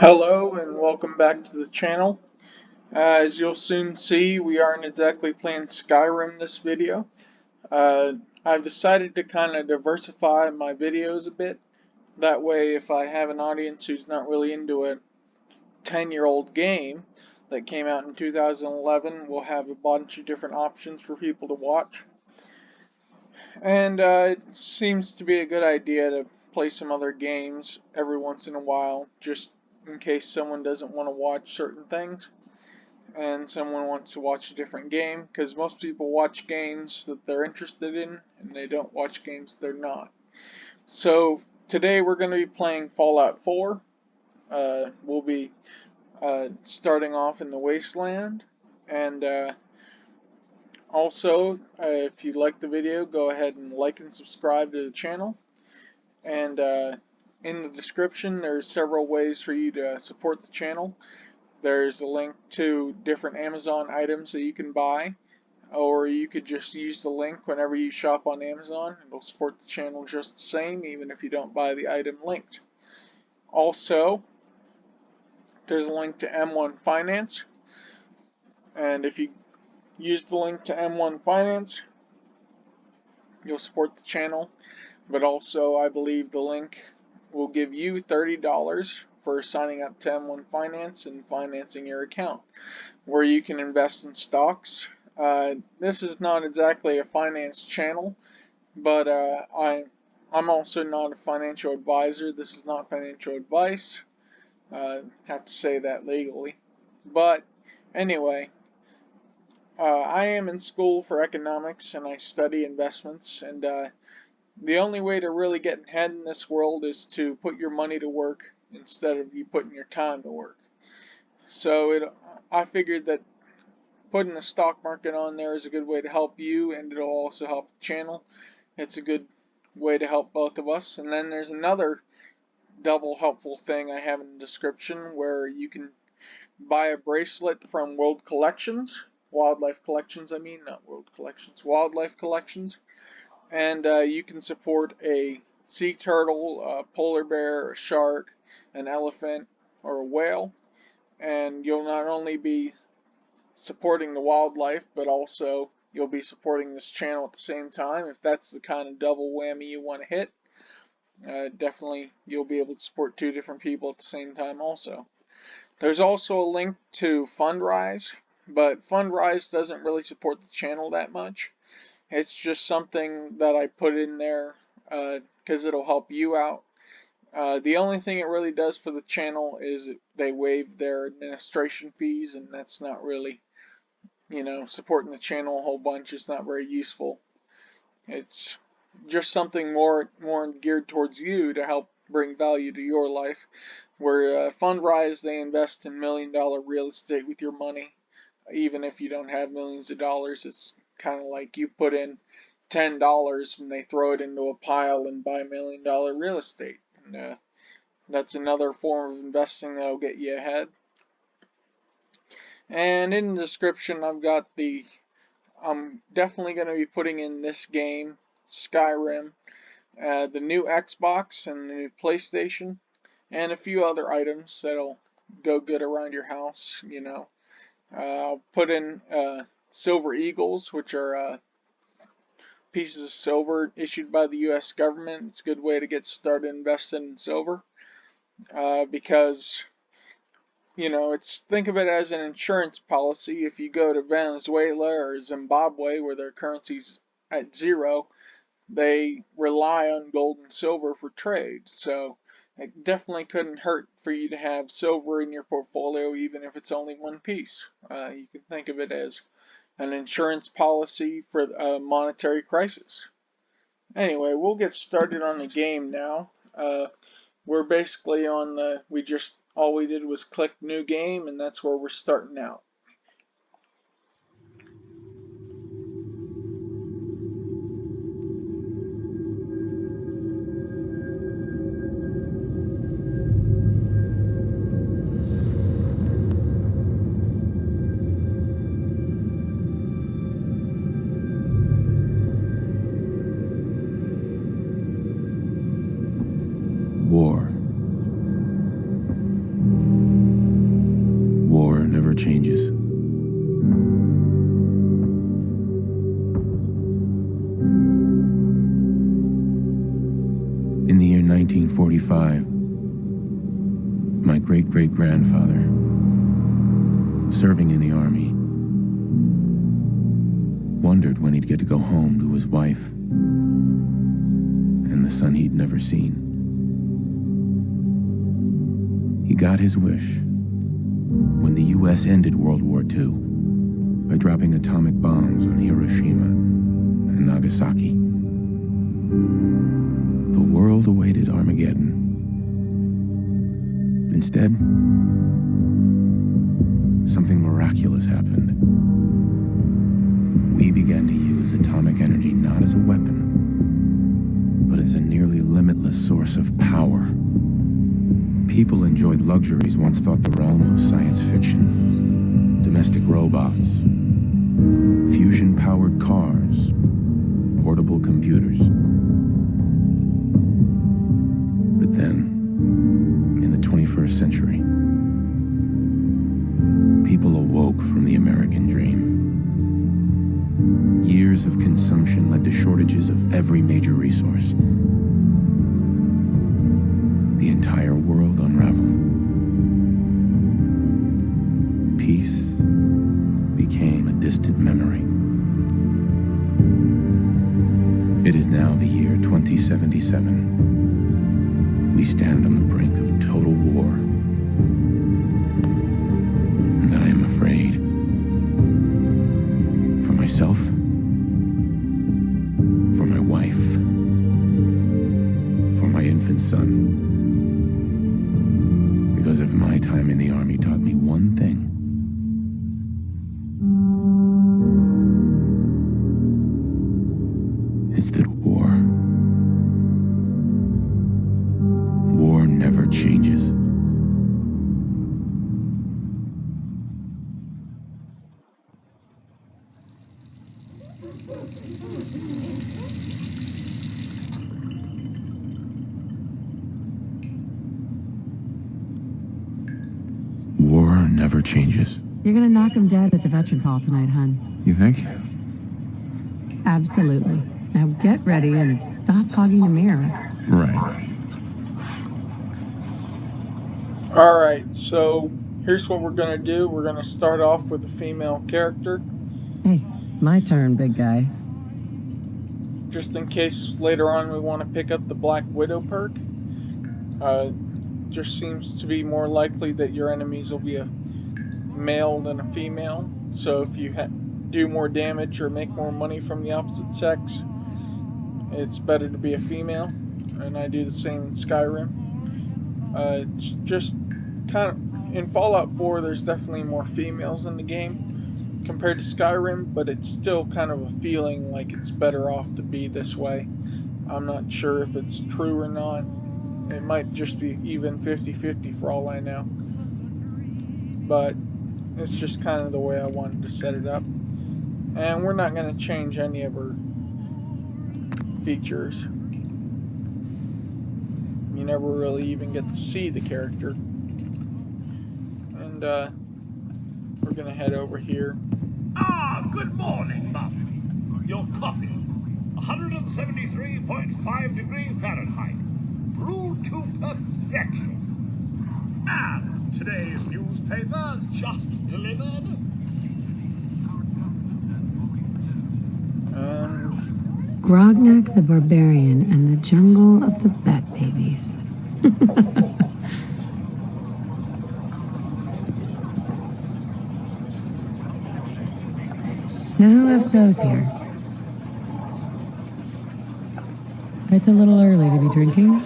Hello and welcome back to the channel. As you'll soon see, we aren't exactly playing Skyrim this video. Uh, I've decided to kind of diversify my videos a bit. That way, if I have an audience who's not really into a 10-year-old game that came out in 2011, we'll have a bunch of different options for people to watch. And it seems to be a good idea to play some other games every once in a while, just in case someone doesn't want to watch certain things and someone wants to watch a different game, because most people watch games that they're interested in and they don't watch games they're not. So today we're going to be playing Fallout 4. We'll be starting off in the Wasteland, and also, if you like the video, go ahead and like and subscribe to the channel. And in the description, there's several ways for you to support the channel. There's a link to different Amazon items that you can buy, or you could just use the link whenever you shop on Amazon. It'll support the channel just the same, even if you don't buy the item linked. Also, there's a link to M1 Finance, and if you use the link to M1 Finance, you'll support the channel. But also, I believe the link will give you $30 for signing up to M1 Finance and financing your account, where you can invest in stocks. This is not exactly a finance channel, but I'm also not a financial advisor. This is not financial advice. Have to say that legally. But anyway, I am in school for economics and I study investments, and the only way to really get ahead in this world is to put your money to work instead of you putting your time to work. So I figured that putting the stock market on there is a good way to help you, and it'll also help the channel. It's a good way to help both of us. And then there's another double helpful thing I have in the description, where you can buy a bracelet from World Collections, Wildlife Collections I mean, not World Collections, Wildlife Collections. And you can support a sea turtle, a polar bear, a shark, an elephant, or a whale. And you'll not only be supporting the wildlife, but also you'll be supporting this channel at the same time. If that's the kind of double whammy you want to hit, definitely you'll be able to support two different people at the same time also. There's also a link to fundrise, but fundrise doesn't really support the channel that much. It's just something that I put in there because it'll help you out. The only thing it really does for the channel is they waive their administration fees, and that's not really, supporting the channel a whole bunch. It's not very useful. It's just something more geared towards you to help bring value to your life. Where Fundrise, they invest in $1 million real estate with your money. Even if you don't have millions of dollars, it's kind of like you put in $10 and they throw it into a pile and buy $1 million real estate. And that's another form of investing that'll get you ahead. And in the description, I'm definitely going to be putting in this game, Skyrim, the new Xbox and the new PlayStation, and a few other items that'll go good around your house, I'll put in silver eagles, which are pieces of silver issued by the U.S. government. It's a good way to get started investing in silver because, think of it as an insurance policy. If you go to Venezuela or Zimbabwe, where their currency's at zero, they rely on gold and silver for trade. So it definitely couldn't hurt for you to have silver in your portfolio, even if it's only one piece. You can think of it as an insurance policy for a monetary crisis. Anyway, we'll get started on the game now. We're basically on all we did was click new game, and that's where we're starting out. War. 1945, my great-great-grandfather, serving in the army, wondered when he'd get to go home to his wife and the son he'd never seen. He got his wish when the U.S. ended World War II by dropping atomic bombs on Hiroshima and Nagasaki. The world awaited Armageddon. Instead, something miraculous happened. We began to use atomic energy not as a weapon, but as a nearly limitless source of power. People enjoyed luxuries once thought the realm of science fiction. Domestic robots, fusion-powered cars, portable computers. But then, in the 21st century, people awoke from the American dream. Years of consumption led to shortages of every major resource. The entire world unraveled. Peace became a distant memory. It is now the year 2077. We stand on the brink of total war. And I am afraid. For myself, for my wife, for my infant son. Because if my time in the army taught me one thing, it's that war never changes. War never changes. You're gonna knock him dead at the Veterans Hall tonight, hon. You think? Absolutely. Now get ready and stop hogging the mirror. Right. Alright, so here's what we're going to do. We're going to start off with a female character. Hey, my turn, big guy. Just in case later on we want to pick up the Black Widow perk. Just seems to be more likely that your enemies will be a male than a female. So if you do more damage or make more money from the opposite sex, it's better to be a female. And I do the same in Skyrim. It's just kind of in Fallout 4 there's definitely more females in the game compared to Skyrim, but it's still kind of a feeling like it's better off to be this way. I'm not sure if it's true or not. It might just be even 50-50 for all I know. But it's just kind of the way I wanted to set it up. And we're not going to change any of her features. You never really even get to see the character. And we're gonna head over here. Ah, good morning, Mum. Your coffee, 173.5 degrees Fahrenheit, brewed to perfection. And today's newspaper just delivered. Grognak the Barbarian and the Jungle of the Bat Babies. Now who left those here? It's a little early to be drinking.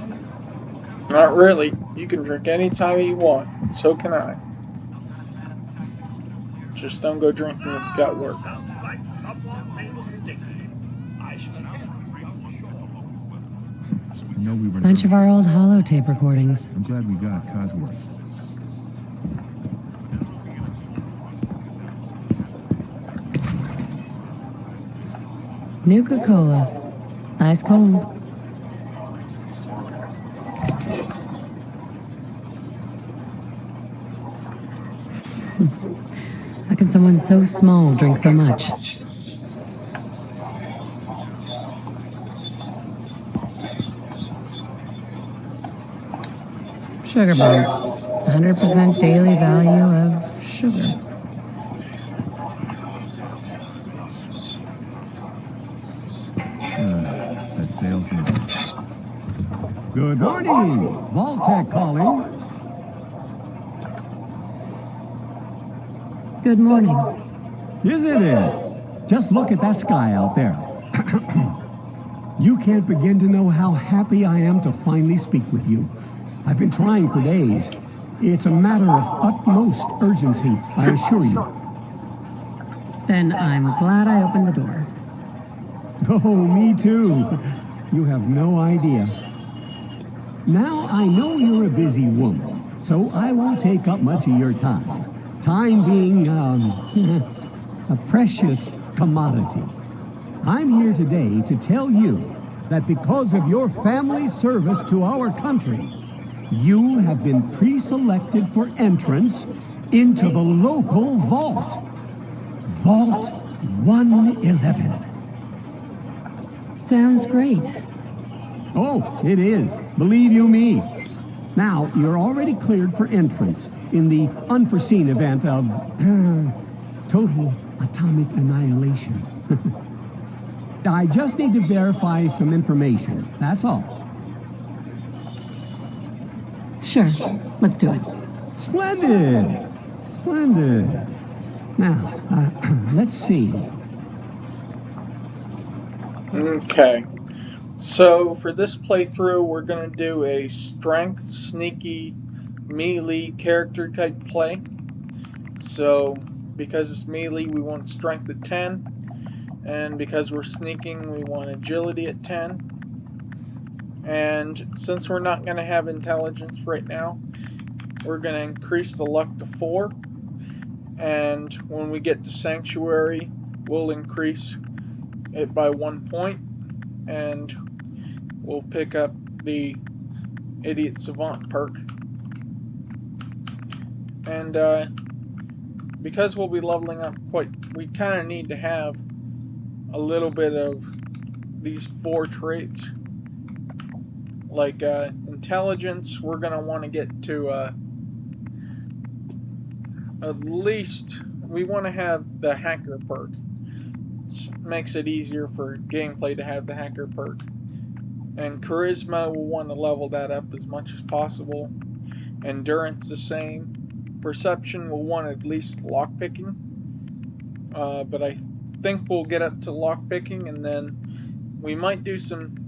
Not really. You can drink anytime you want. So can I. Just don't go drinking if you got work. Sounds like someone made a sticky. I shall attend to the Bunch of our old holotape recordings. I'm glad we got Codsworth. Nuka-Cola. Ice cold. How can someone so small drink so much? Sugar bombs. 100% daily value of sugar. It's that salesman. Good morning. Vault-Tec calling. Good morning. Isn't it? Just look at that sky out there. You can't begin to know how happy I am to finally speak with you. I've been trying for days. It's a matter of utmost urgency, I assure you. Then I'm glad I opened the door. Oh, me too. You have no idea. Now, I know you're a busy woman, so I won't take up much of your time. Time being, a precious commodity. I'm here today to tell you that because of your family's service to our country, you have been pre-selected for entrance into the local vault. Vault 111. Sounds great. Oh, it is. Believe you me. Now, you're already cleared for entrance in the unforeseen event of total atomic annihilation. I just need to verify some information. That's all. Sure, let's do it. Splendid. Splendid. Now, let's see. Okay. So for this playthrough, we're going to do a strength, sneaky, melee character type play. So because it's melee, we want strength at 10. And because we're sneaking, we want agility at 10. And since we're not going to have intelligence right now, we're going to increase the luck to 4. And when we get to sanctuary, we'll increase it by 1 point. And we'll pick up the idiot savant perk. And because we'll be leveling up we kind of need to have a little bit of these 4 traits. Like intelligence, we're going to want to get to at least, we want to have the hacker perk. It makes it easier for gameplay to have the hacker perk. And charisma, we'll want to level that up as much as possible. Endurance the same. Perception, we'll want at least lockpicking. But I think we'll get up to lockpicking, and then we might do some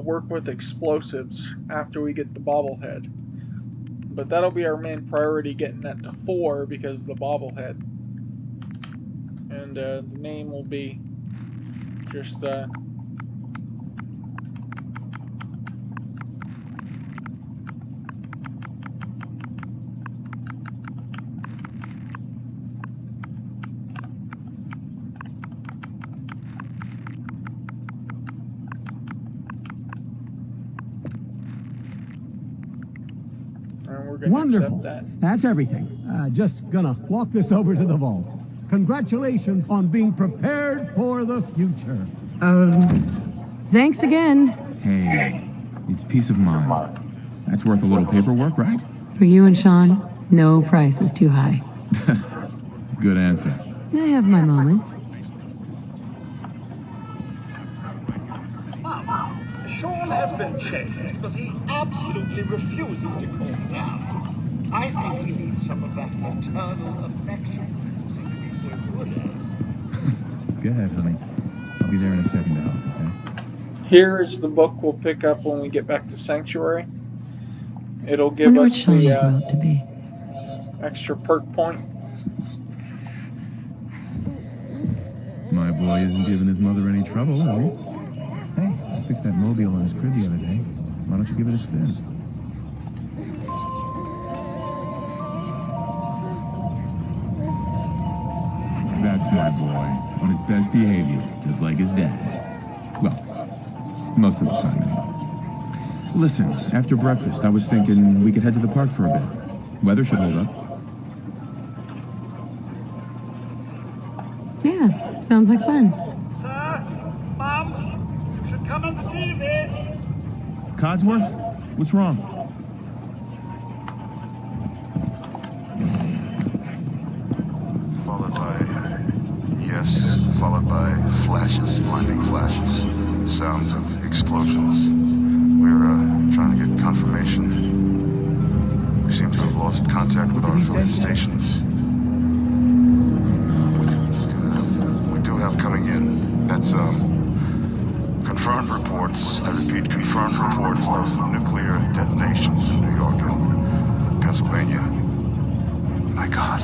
work with explosives after we get the bobblehead. But that'll be our main priority, getting that to 4 because of the bobblehead. And the name will be just Wonderful. That. That's everything. Just gonna walk this over to the vault. Congratulations on being prepared for the future. Thanks again. Hey, it's peace of mind. That's worth a little paperwork, right? For you and Sean, no price is too high. Good answer. I have my moments. Sean has been changed, but he absolutely refuses to calm down. I think he needs some of that maternal affection you seem to be so good at. Go ahead, honey. I'll be there in a second to help, okay? Here is the book we'll pick up when we get back to Sanctuary. It'll give Wonder us what Sean the grew up to be. extra perk point. My boy isn't giving his mother any trouble, is he? Hey, I fixed that mobile on his crib the other day. Why don't you give it a spin? That's my boy, on his best behavior, just like his dad. Well, most of the time, anyway. Listen, after breakfast, I was thinking we could head to the park for a bit. Weather should hold up. Yeah, sounds like fun. Sir, Mum, you should come and see this. Codsworth? What's wrong? followed by flashes, blinding flashes, sounds of explosions. We're trying to get confirmation. We seem to have lost contact with our affiliate stations. We do have coming in. That's confirmed reports. I repeat, confirmed reports of nuclear detonations in New York and Pennsylvania. My God.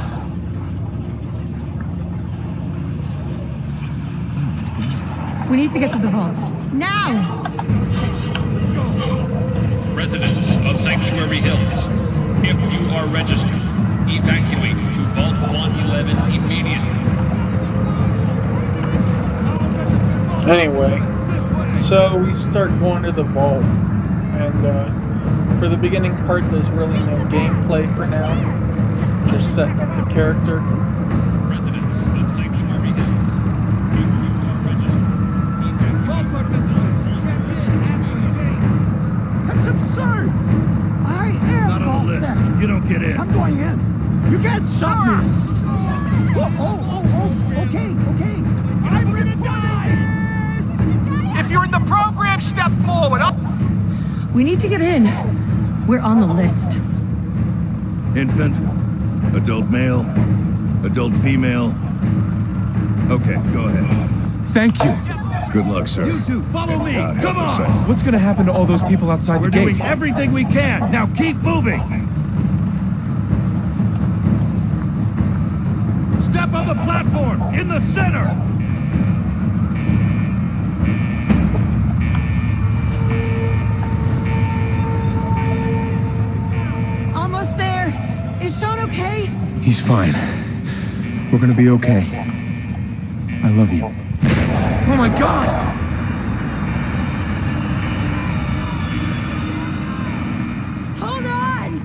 We need to get to the vault. Now! Residents of Sanctuary Hills, if you are registered, evacuate to Vault 111 immediately. Anyway, so we start going to the vault, and for the beginning part there's really no gameplay for now, just setting up the character. Residents of Sanctuary Hills, if you are registered, All participants, check in after the game. That's absurd! I am Not on the list. You don't get in. I'm going in. You can't stop me. Okay. I'm gonna die. If you're in the program, step forward. We need to get in. We're on the list. Infant, adult male, adult female. Okay, go ahead. Thank you. Good luck, sir. You two, follow me. God Come help us on. all. What's gonna happen to all those people outside We're the gate? doing everything we can. Now keep moving. Step on the platform in the center. Almost there. Is Sean okay? He's fine. We're gonna be okay. I love you. Oh my God! Hold on!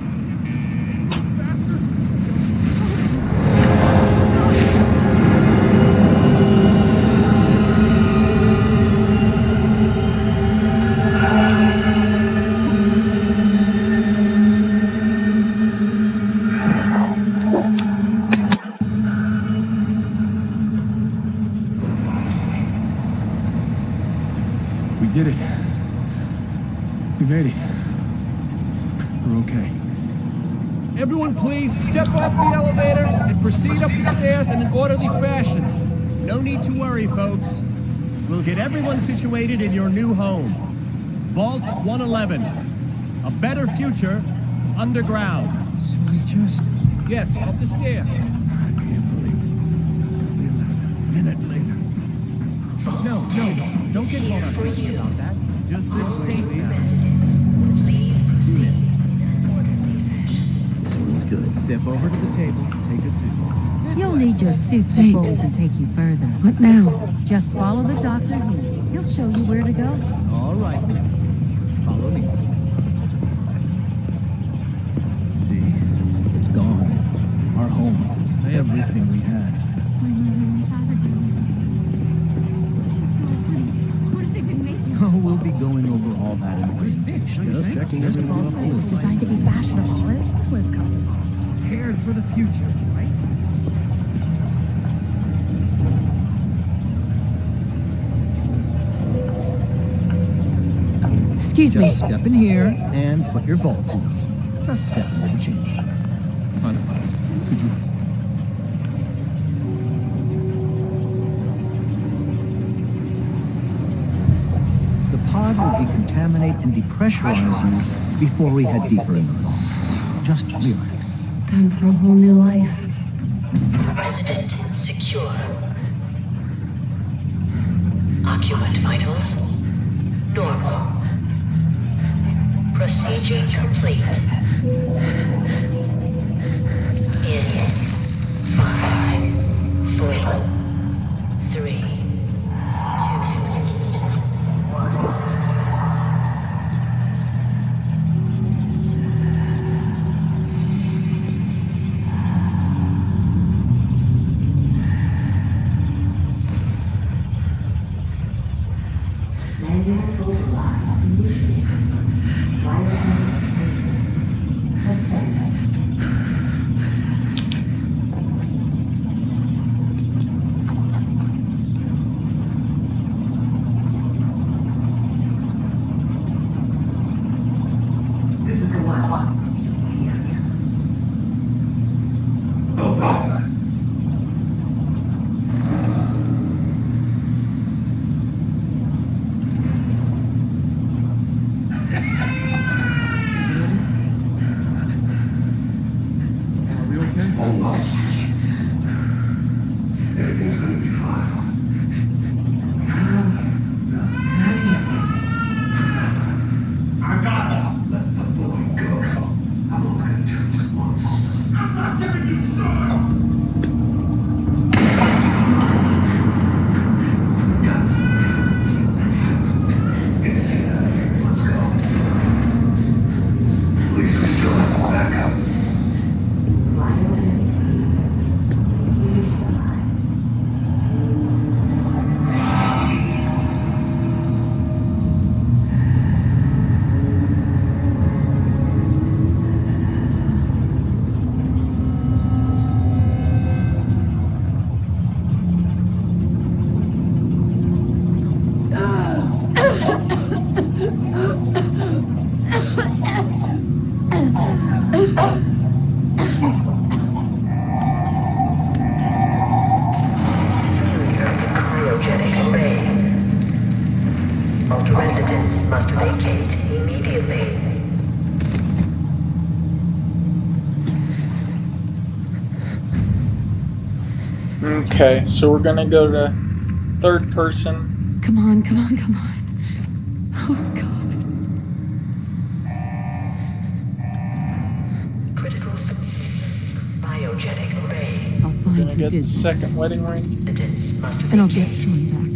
We did it. We made it. We're okay. Everyone please step off the elevator and proceed up the stairs in an orderly fashion. No need to worry, folks. We'll get everyone situated in your new home. Vault 111. A better future underground. So we just... Yes, up the stairs. I can't believe it. If they left a minute later. No. Don't get caught up thinking about that. Just this safe now. This one's good. Step over to the table, take a seat. You'll need your suits Thanks. before we can take you further. What now? Just follow the doctor here. He'll show you where to go. All right. Follow me. See? It's gone. Our home. Everything we had. My mother and father died. Oh, honey, what if they didn't make you? Oh, we'll be going over all that in the great fix. Just checking everything off the list. Designed to be fashionable as was coming. Prepared for the future, right? Excuse me. Just step in here and put your vault suit on. Just step into the chamber. Could you... The pod will decontaminate and depressurize you before we head deeper in the vault. Just relax. Time for a whole new life. Resident secure. Occupant vitals normal. Procedure complete. In 5, 4, 3, 2, 1. residents must vacate immediately. Okay, so we're gonna go to third person. Come on, come on, come on. Oh, God. Critical biogenic array. I'll We're find gonna who get did the this. second wedding ring. Residents must And I'll get vacate. Sean back.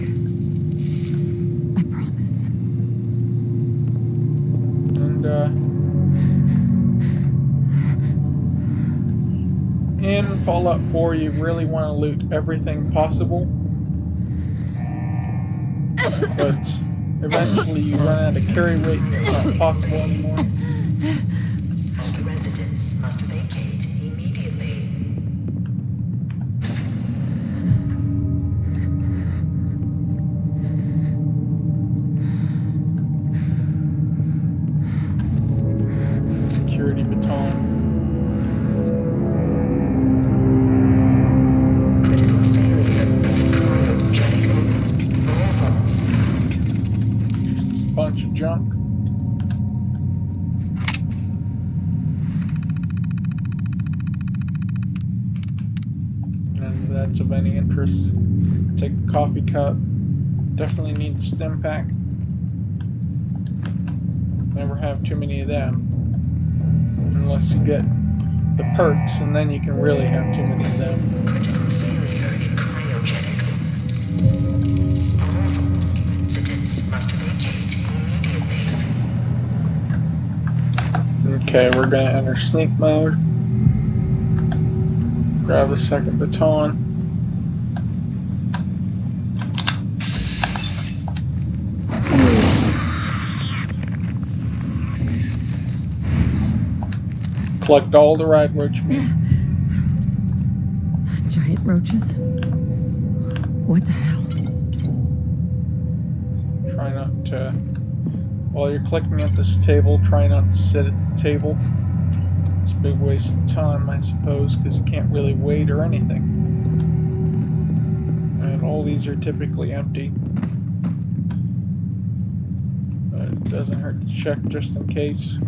I promise. And in Fallout 4, you really want to loot everything possible, but eventually you run out of carry weight and it's not possible anymore. All residents must vacate immediately. Security baton. Critical failure. Cryogenic removal. Just a bunch of junk. None of that's of any interest. Take the coffee cup. Definitely need the stim pack. Never have too many of them. Unless you get the perks, and then you can really have too many of them. Critical failure in cryogenic. All residents must vacate immediately. Okay, we're gonna enter sneak mode. Grab a second baton. Collect all the ride roach meat. Giant roaches? What the hell? Try not to, while you're clicking at this table, try not to sit at the table. It's a big waste of time, I suppose, because you can't really wait or anything. And all these are typically empty. But it doesn't hurt to check just in case.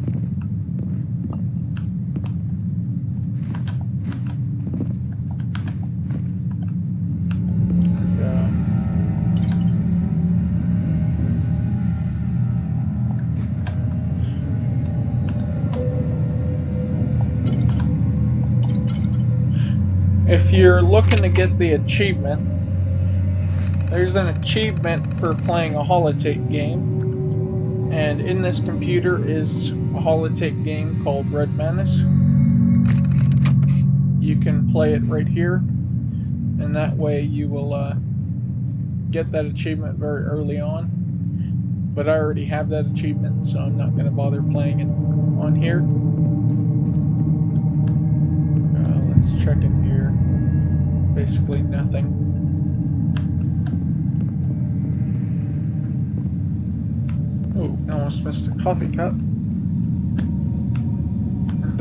If you're looking to get the achievement, there's an achievement for playing a holotape game, and in this computer is a holotape game called Red Menace. You can play it right here, and that way you will get that achievement very early on. But I already have that achievement, so I'm not going to bother playing it on here. Let's check in here. Basically nothing. Oh, I almost missed a coffee cup. And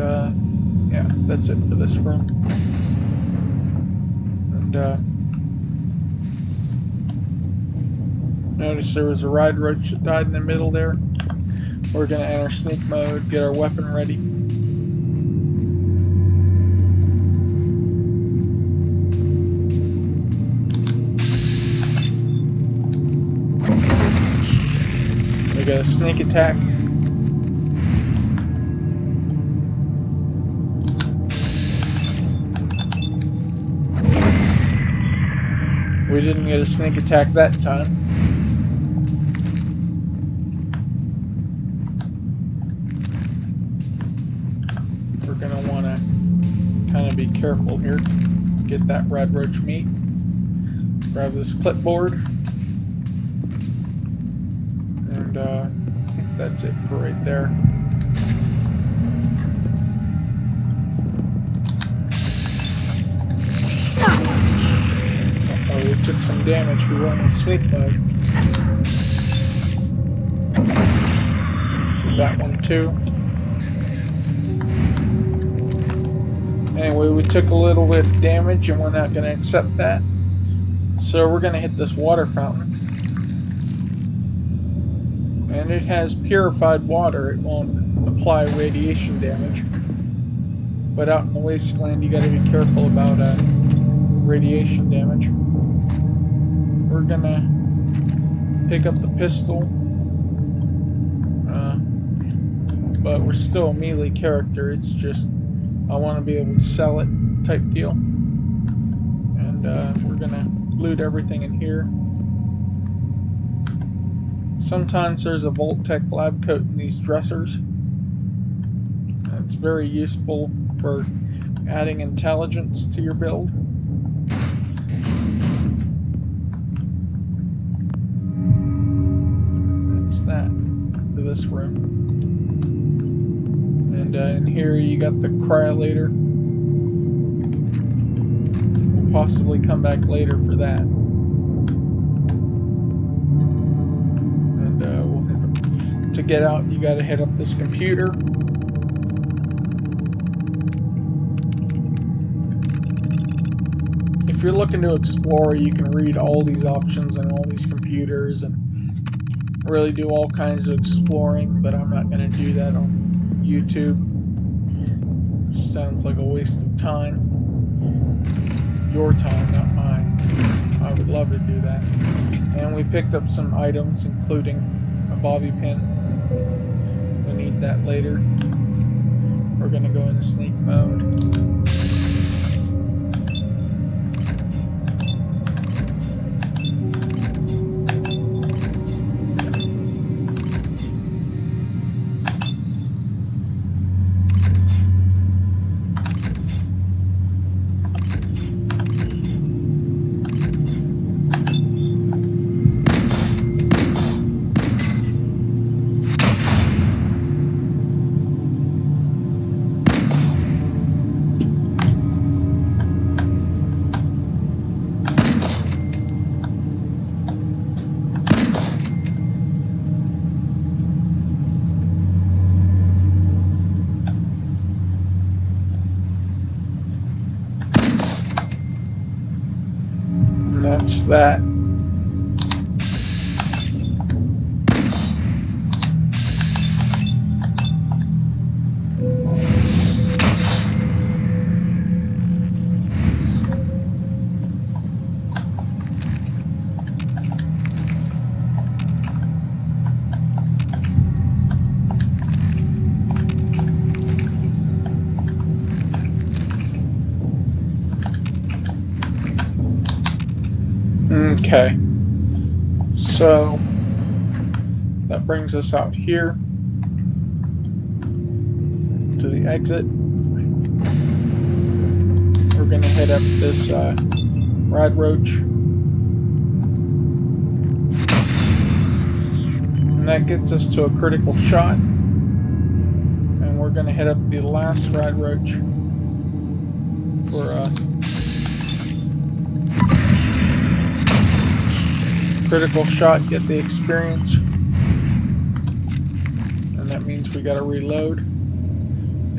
yeah, that's it for this room. And notice there was a ride roach that died in the middle there. We're gonna enter sneak mode, get our weapon ready. We got a sneak attack. We didn't get a sneak attack that time. We're gonna want to kind of be careful here. Get that rad roach meat. Grab this clipboard. And I think that's it for right there. Uh-oh, we took some damage. We went in sneak mode. Do that one too. Anyway, we took a little bit of damage and we're not going to accept that. So we're going to hit this water fountain. And it has purified water. It won't apply radiation damage. But out in the wasteland, you gotta be careful about radiation damage. We're gonna pick up the pistol. But we're still a melee character. It's just I want to be able to sell it type deal. And we're gonna loot everything in here. Sometimes there's a Voltec lab coat in these dressers. It's very useful for adding intelligence to your build. That's that for this room. And in here you got the cryolator. We'll possibly come back later for that. And we'll hit to get out, you gotta hit up this computer. If you're looking to explore, you can read all these options and all these computers and really do all kinds of exploring, but I'm not going to do that on YouTube. Sounds like a waste of time. Your time, not mine. I would love to do that. And we picked up some items, including a bobby pin. We'll need that later. We're going to go into sneak mode. That's that. Okay, so that brings us out here to the exit. We're going to hit up this rad roach, and that gets us to a critical shot, and we're going to hit up the last rad roach for critical shot, get the experience, and that means we gotta reload.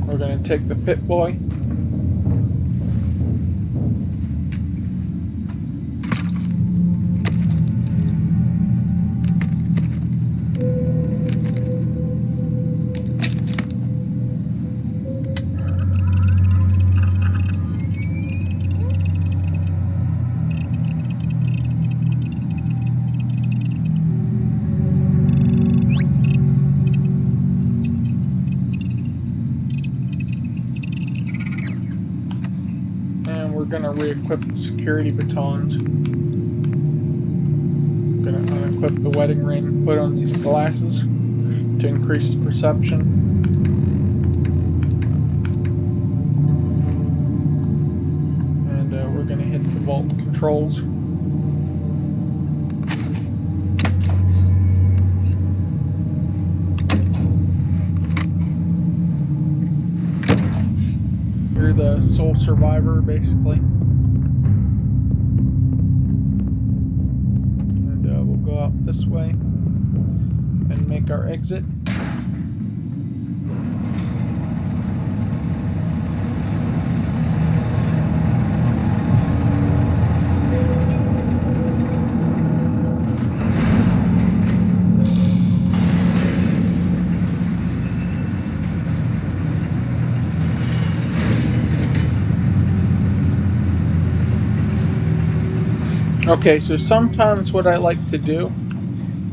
We're gonna take the pit boy. We're gonna re-equip the security batons. Gonna unequip the wedding ring, put on these glasses to increase the perception. And we're gonna hit the vault controls. You're the sole survivor, basically. And we'll go out this way and make our exit. Okay, so sometimes what I like to do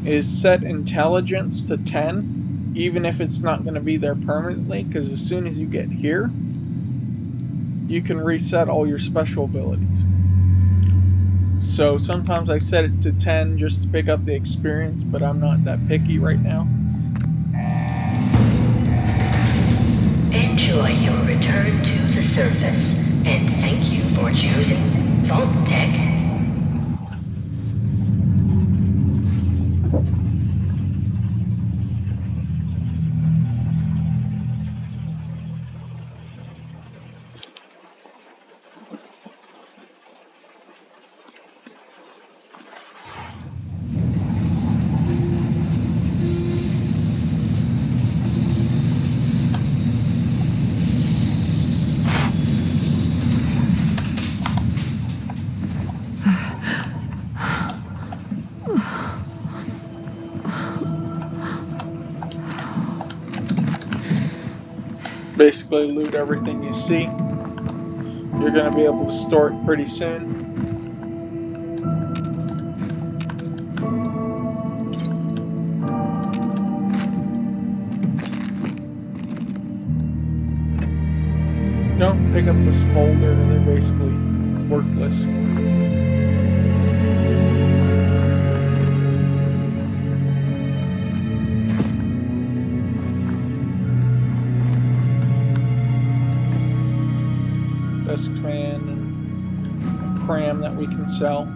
is set intelligence to 10, even if it's not going to be there permanently, because as soon as you get here, you can reset all your special abilities. So sometimes I set it to 10 just to pick up the experience, but I'm not that picky right now. Enjoy your return to the surface, and thank you for choosing Vault Tech. Basically loot everything you see. You're going to be able to store it pretty soon. Don't pick up this folder, they're basically worthless. Desk command and a pram that we can sell.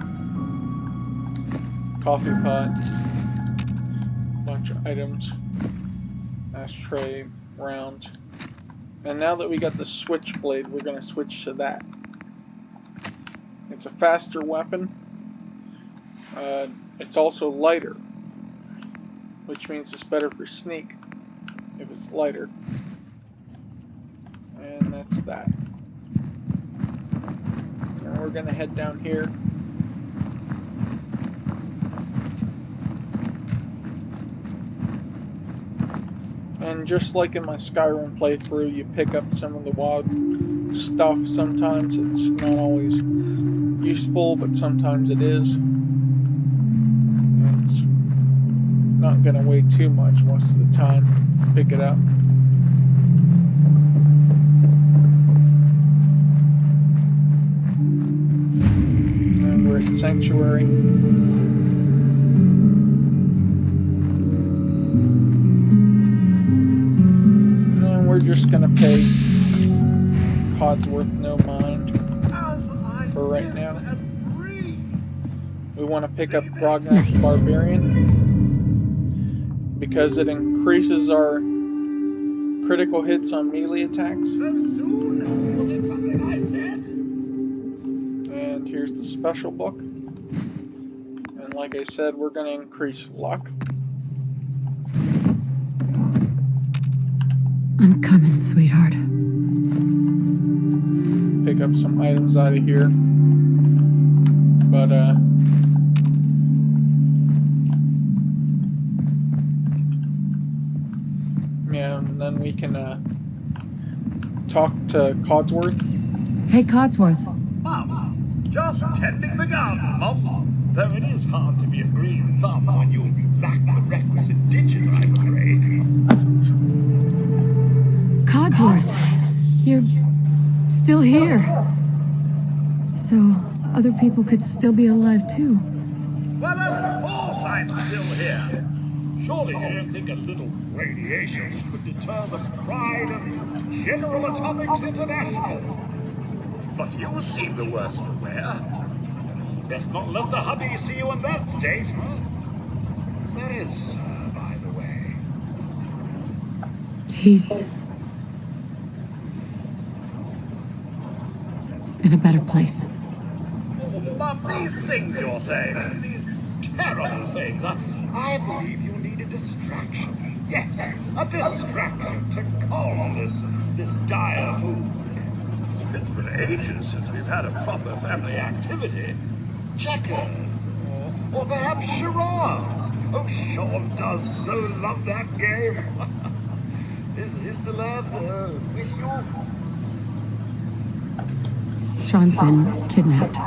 Coffee pot. Bunch of items. Ashtray, round. And now that we got the switchblade, we're going to switch to that. It's a faster weapon. It's also lighter, which means it's better for sneak if it's lighter. And that's that. And we're going to head down here. And just like in my Skyrim playthrough, you pick up some of the wild stuff. Sometimes it's not always useful, but sometimes it is. And it's not going to weigh too much most of the time. Pick it up. And we're at Sanctuary. We're just gonna pay Codsworth no mind for right now. We want to pick up Grognak the Barbarian because it increases our critical hits on melee attacks. So soon? Was it something I said? And here's the special book. And like I said, we're gonna increase luck. I'm coming, sweetheart. Pick up some items out of here. But, yeah, and then we can, talk to Codsworth. Hey, Codsworth. Mum, just tending the garden, Mum. Though it is hard to be a green thumb when you lack the requisite digit, I'm afraid. Codsworth, you're still here. So, other people could still be alive too. Well, of course I'm still here. Surely you don't think a little radiation could deter the pride of General Atomics International? But you seem the worse for wear. Best not let the hubby see you in that state, huh? Where is Sir, by the way? He's in a better place. Oh, Mum, these things you're saying, these terrible things, I believe you need a distraction. Yes, a distraction to calm this dire mood. It's been ages since we've had a proper family activity. Checkers, or perhaps charades. Oh, Sean does so love that game. Is the lad with you? Sean's been kidnapped.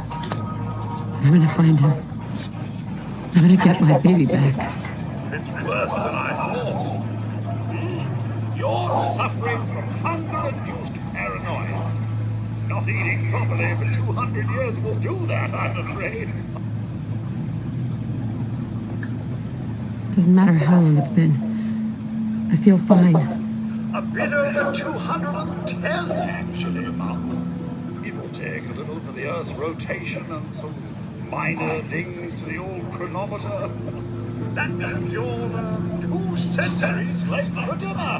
I'm gonna find him. I'm gonna get my baby back. It's worse than I thought. You're suffering from hunger-induced paranoia. Not eating properly for 200 years will do that, I'm afraid. Doesn't matter how long it's been. I feel fine. A bit over 210, actually, Mum. It will take a little for the Earth's rotation and some minor dings to the old chronometer. That means you're 2 centuries late for dinner.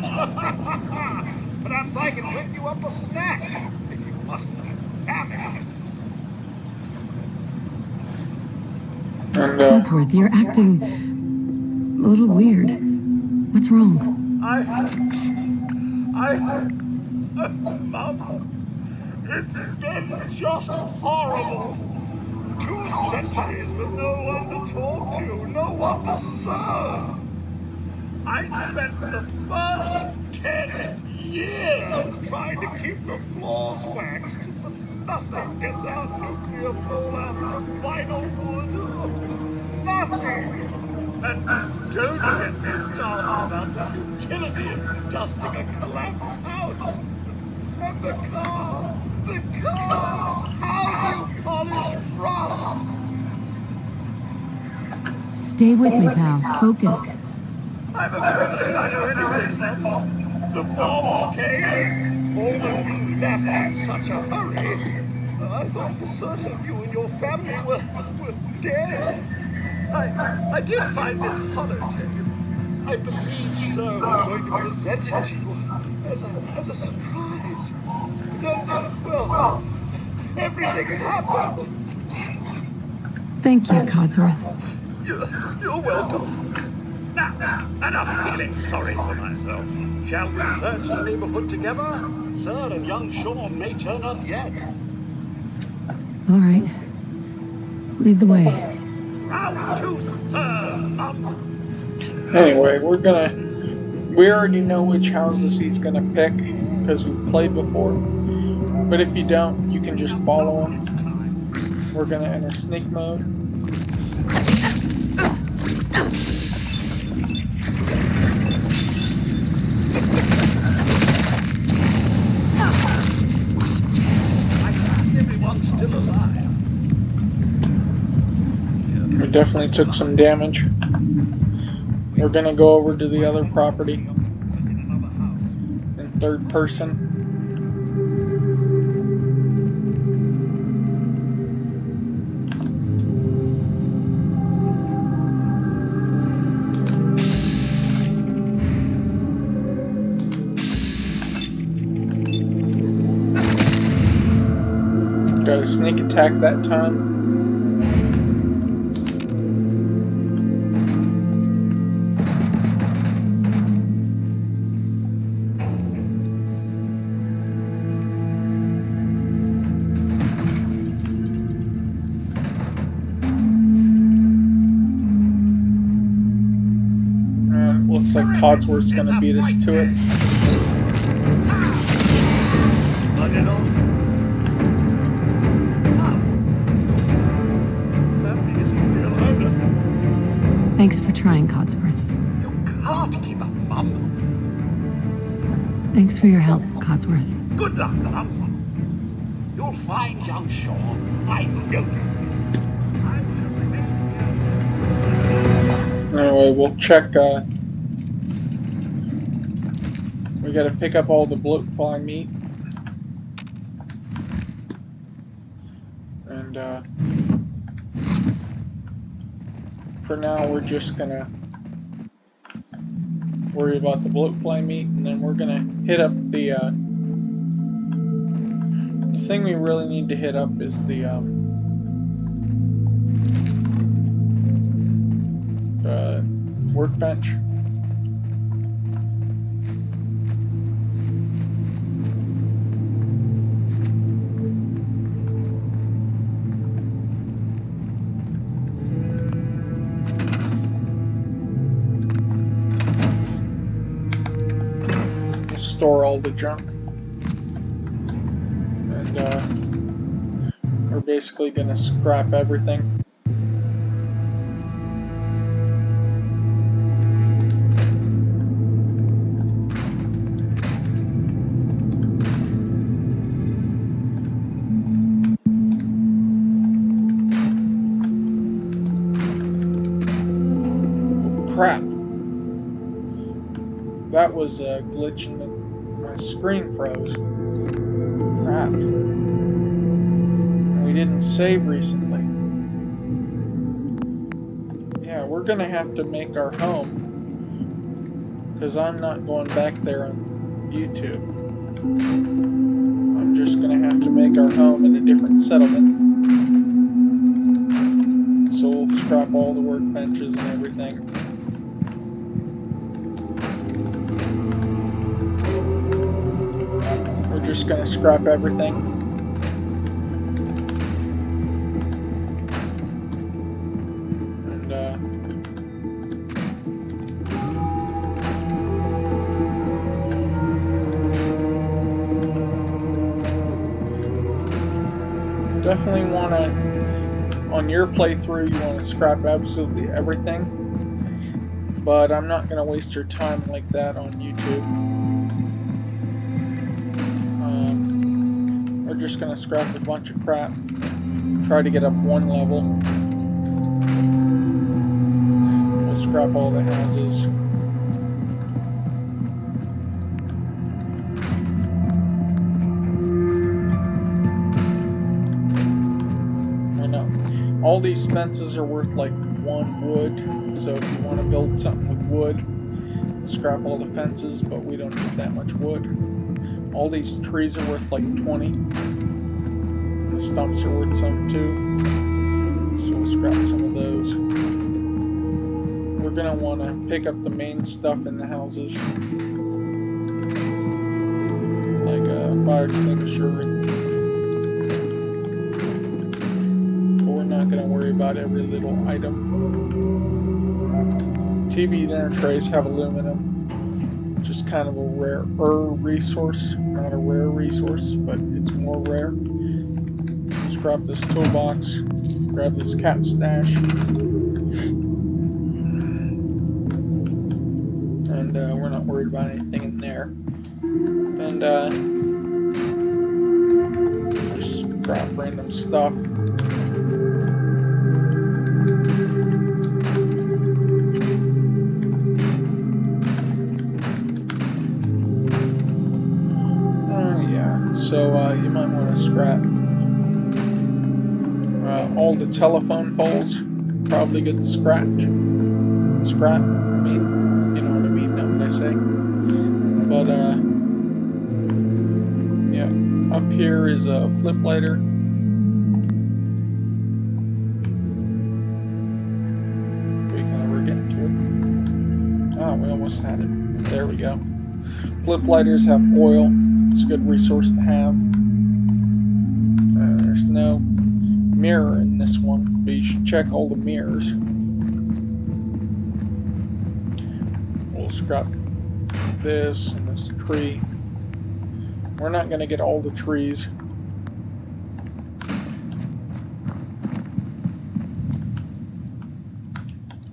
Perhaps I can whip you up a snack. You must be famished. And Codsworth, you're acting a little weird. What's wrong? Mum, it's been just horrible. 2 centuries with no one to talk to, no one to serve. I spent the first 10 years trying to keep the floors waxed, but nothing gets out nuclear fallout from vinyl wood. Nothing! And don't get me started about the futility of dusting a collapsed house. And the car! How do you polish rust? Stay with me, pal. Focus. I'm afraid I can't do anything, Mum. The bombs came. All of you left in such a hurry. I thought for certain you and your family were dead. I did find this holotape. I believe Sir was going to present it to you as a surprise. But then, well, everything happened. Thank you, Codsworth. You're welcome. Now, enough feeling sorry for myself. Shall we search the neighborhood together? Sir and young Sean may turn up yet. All right. Lead the way. Proud to serve, Mum. anyway, we already know which houses he's gonna pick because we've played before. But if you don't, you can just follow him. We're gonna enter sneak mode. Everyone's still alive. We definitely took some damage. We're gonna go over to the other property in third person. Got a sneak attack that time. Looks like Codsworth's gonna beat us to it. Thanks for trying, Codsworth. You can't give up, Mum. Thanks for your help, Codsworth. Good luck, Mum. You'll find young Sean. I know you will. Anyway, we'll check. We gotta pick up all the bloat claw meat. And for now, we're just gonna worry about the bloat fly meat, and then we're gonna hit up the thing we really need to hit up is the workbench. Store all the junk, and we're basically gonna scrap everything. Crap. That was a glitch in my screen froze. Crap. And we didn't save recently. Yeah, we're gonna have to make our home. Because I'm not going back there on YouTube. I'm just gonna have to make our home in a different settlement. So we'll scrap all the workbenches and everything. We're just gonna scrap everything. And definitely wanna, on your playthrough, you wanna scrap absolutely everything. But I'm not gonna waste your time like that on YouTube. We're just gonna scrap a bunch of crap. Try to get up one level. We'll scrap all the houses. I know. All these fences are worth like 1 wood, so if you want to build something with wood, scrap all the fences, but we don't need that much wood. All these trees are worth like 20. The stumps are worth some too, so we'll scrap some of those. We're gonna want to pick up the main stuff in the houses, like a fire extinguisher. But we're not gonna worry about every little item. TV dinner trays have aluminum, which is kind of a rare resource. Not a rare resource, but it's more rare. Let's grab this toolbox, grab this cap stash, and we're not worried about anything in there. And just grab random stuff. So you might want to scrap all the telephone poles. Probably good to scrap. I mean, you know what I mean, not what I say. But yeah, up here is a flip lighter. We can never get to it. Oh, we almost had it. There we go. Flip lighters have oil. It's a good resource to have. There's no mirror in this one, but you should check all the mirrors. We'll scrap this and this tree. We're not going to get all the trees.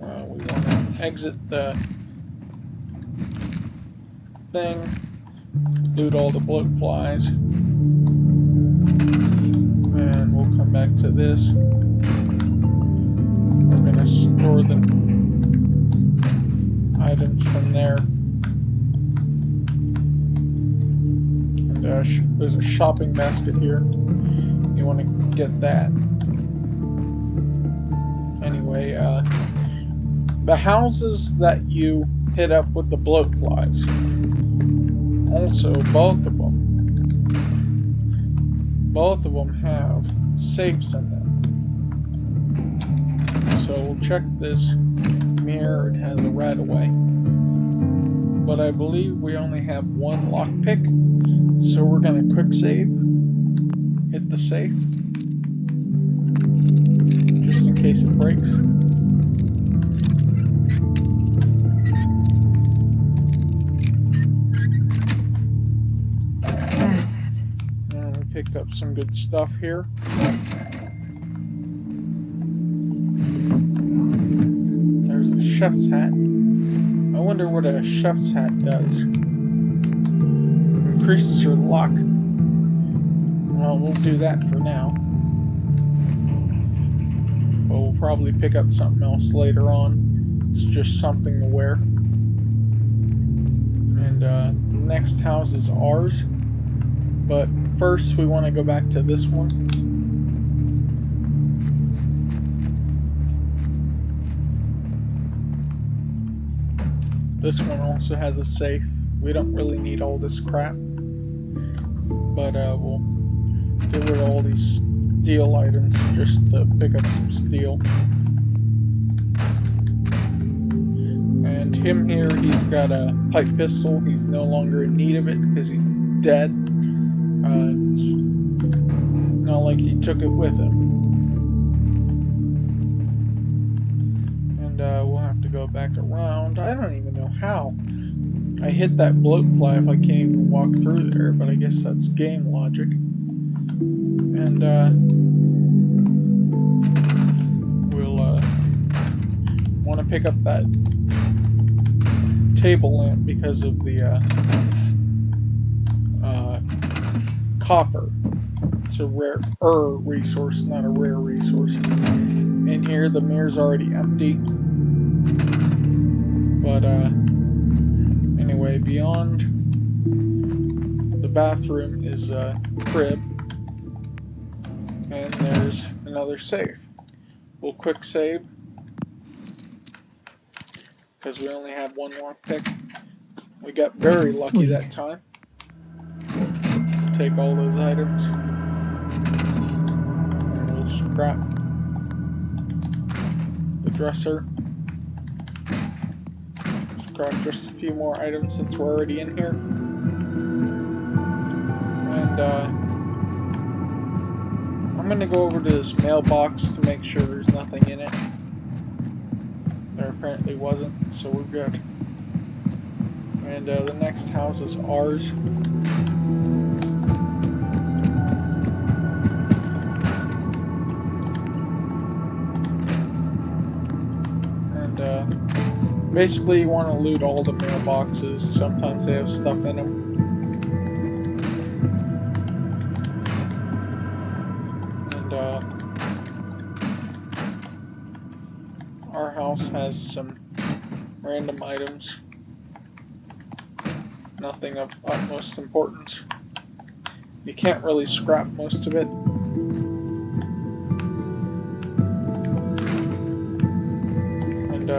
We want to exit the thing. Loot all the bloat flies, and we'll come back to this. We're gonna store the items from there. And there's a shopping basket here. You want to get that. Anyway, the houses that you hit up with the bloat flies. Also, both of them have safes in them. So we'll check this mirror. It has a right away, but I believe we only have one lockpick. So we're gonna quick save, hit the safe, just in case it breaks. Picked up some good stuff here. chef's hat. I wonder what a chef's hat does. Increases your luck. Well, we'll do that for now. But we'll probably pick up something else later on. It's just something to wear. And the next house is ours. But first we want to go back to this one. This one also has a safe. We don't really need all this crap. But we'll get rid of all these steel items just to pick up some steel. And him here, he's got a pipe pistol. He's no longer in need of it because he's dead. It's not like he took it with him. And we'll have to go back around. I don't even know how. I hit that bloatfly if I can't even walk through there, but I guess that's game logic. And we'll want to pick up that table lamp because of the copper. It's a rare resource, not a rare resource. In here, the mirror's already empty. But anyway, beyond the bathroom is a crib. And there's another save. We'll quick save. Because we only have one more pick. We got very lucky that time. Take all those items. And we'll scrap the dresser. Scrap just a few more items since we're already in here. And I'm going to go over to this mailbox to make sure there's nothing in it. There apparently wasn't, so we're good. And the next house is ours. And basically you want to loot all the mailboxes. Sometimes they have stuff in them. Our house has some random items. Nothing of utmost importance. You can't really scrap most of it. And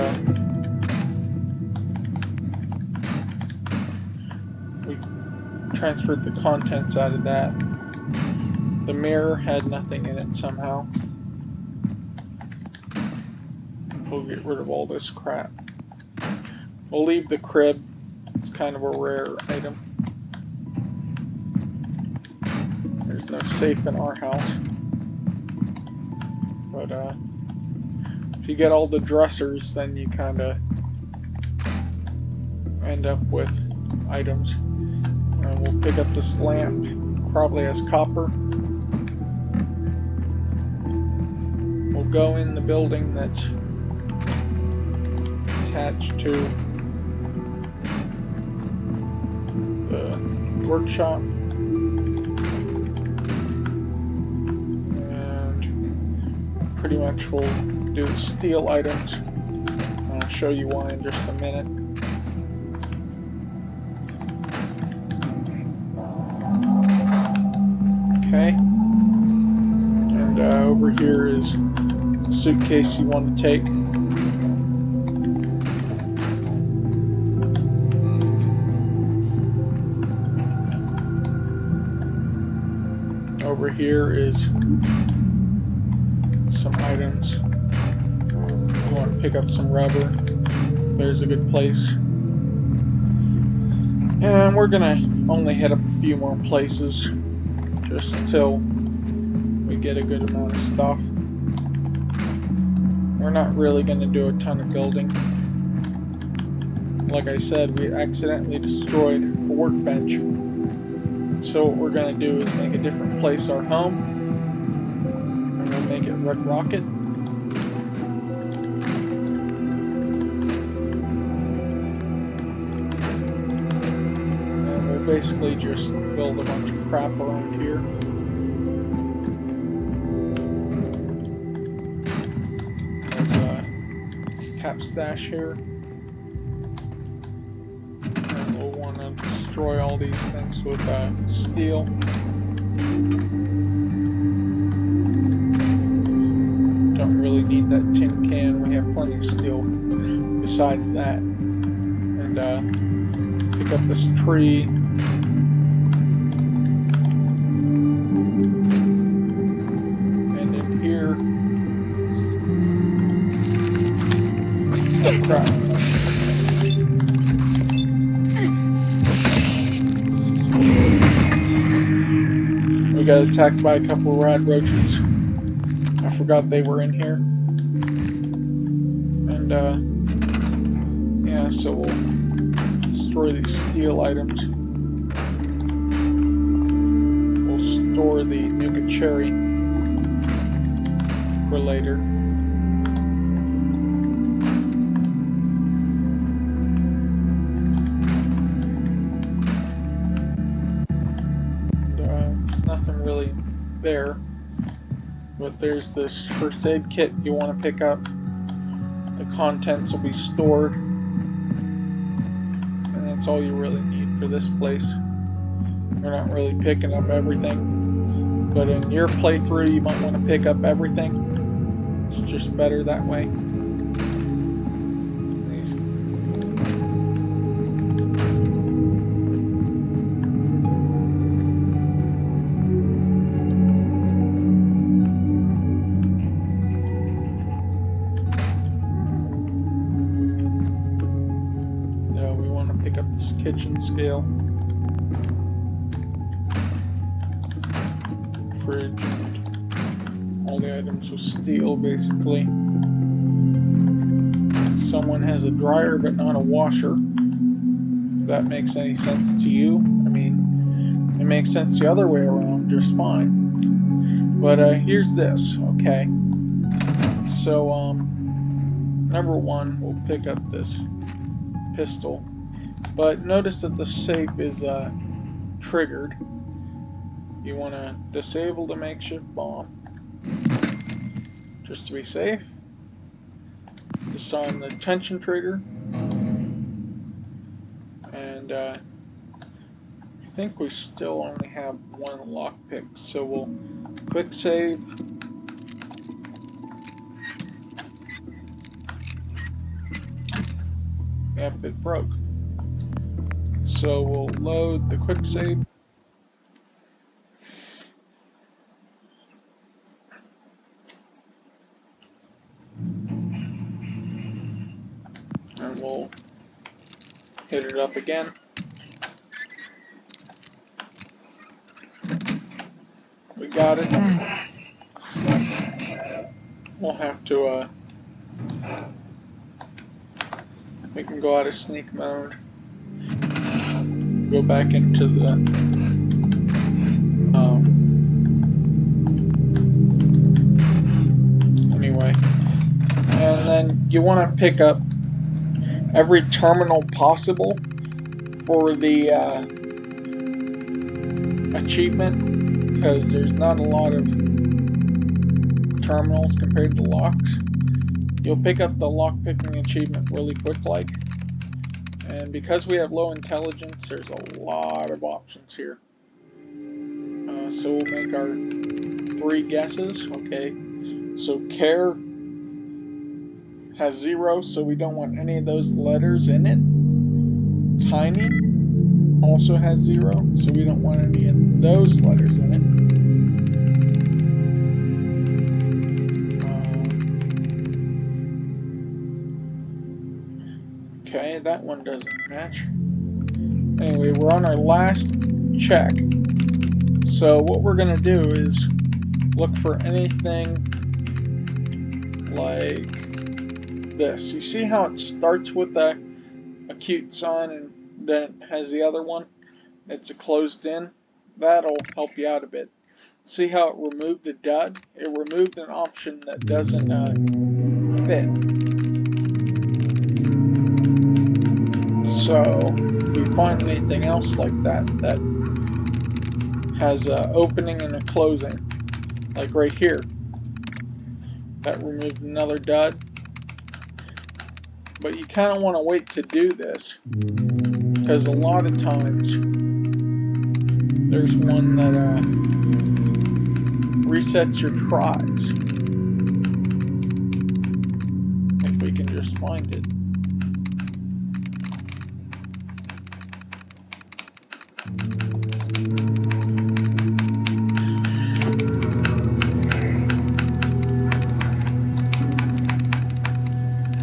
we transferred the contents out of that. The mirror had nothing in it somehow. We'll get rid of all this crap. We'll leave the crib. It's kind of a rare item. There's no safe in our house. But if you get all the dressers, then you kind of end up with items. And we'll pick up this lamp. Probably has copper. We'll go in the building that's attached to the workshop, and pretty much we'll do the steel items. I'll show you why in just a minute. Okay, and over here is a suitcase you want to take. Over here is some items. We want to pick up some rubber. There's a good place. And we're gonna only hit up a few more places just until we get a good amount of stuff. We're not really gonna do a ton of building. Like I said, we accidentally destroyed a workbench. So what we're going to do is make a different place our home, and we'll make it Red Rocket. basically just build a bunch of crap around here. There's a cap stash here. And we'll want to destroy all these things with steel. Don't really need that tin can. We have plenty of steel besides that. And pick up this tree. And in here. Oh crap. We got attacked by a couple of rad roaches. I forgot they were in here. And yeah, so we'll destroy these steel items. We'll store the Nuka Cherry for later. And, nothing really there. But there's this first aid kit you want to pick up. The contents will be stored. And that's all you really need for this place. You're not really picking up everything. But in your playthrough, you might want to pick up everything. It's just better that way. Kitchen scale, fridge, all the items with steel basically. Someone has a dryer but not a washer. If that makes any sense to you. I mean, it makes sense the other way around just fine. But here's this, okay? So, number one, we'll pick up this pistol. But notice that the safe is triggered. You want to disable the makeshift bomb just to be safe. Disarm the tension trigger. And I think we still only have one lockpick, so we'll quick save. Yep, it broke. So we'll load the quick save. And we'll hit it up again. We got it. We'll have to, we can go out of sneak mode. Go back into the anyway, and then you want to pick up every terminal possible for the achievement, because there's not a lot of terminals compared to locks. You'll pick up the lockpicking achievement really quick like. And because we have low intelligence, there's a lot of options here. So we'll make our 3 guesses. Okay. So care has 0, so we don't want any of those letters in it. Tiny also has 0, so we don't want any of those letters in it. Okay, that one doesn't match. Anyway, we're on our last check. So what we're going to do is look for anything like this. You see how it starts with a cute sign and then it has the other one? It's a closed in. That'll help you out a bit. See how it removed a dud? It removed an option that doesn't fit. So if we find anything else like that that has an opening and a closing, like right here, that removed another dud. But you kind of want to wait to do this, because a lot of times there's one that resets your tries. If we can just find it.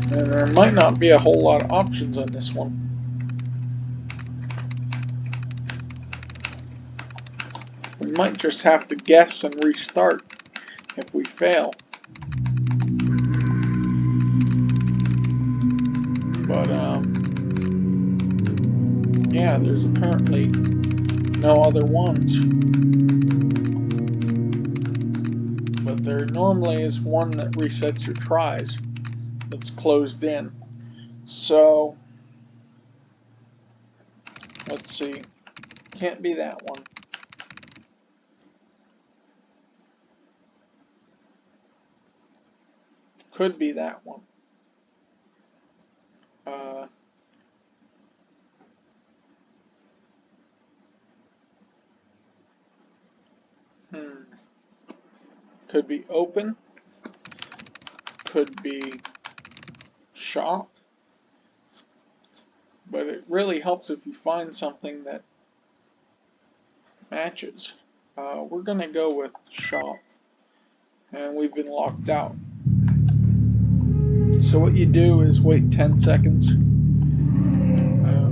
And there might not be a whole lot of options on this one. We might just have to guess and restart if we fail. But yeah, there's apparently no other ones. But there normally is one that resets your tries that's closed in. So let's see. Can't be that one. Could be that one. Could be open. Could be shop. But it really helps if you find something that matches. We're going to go with shop. And we've been locked out. So what you do is wait 10 seconds.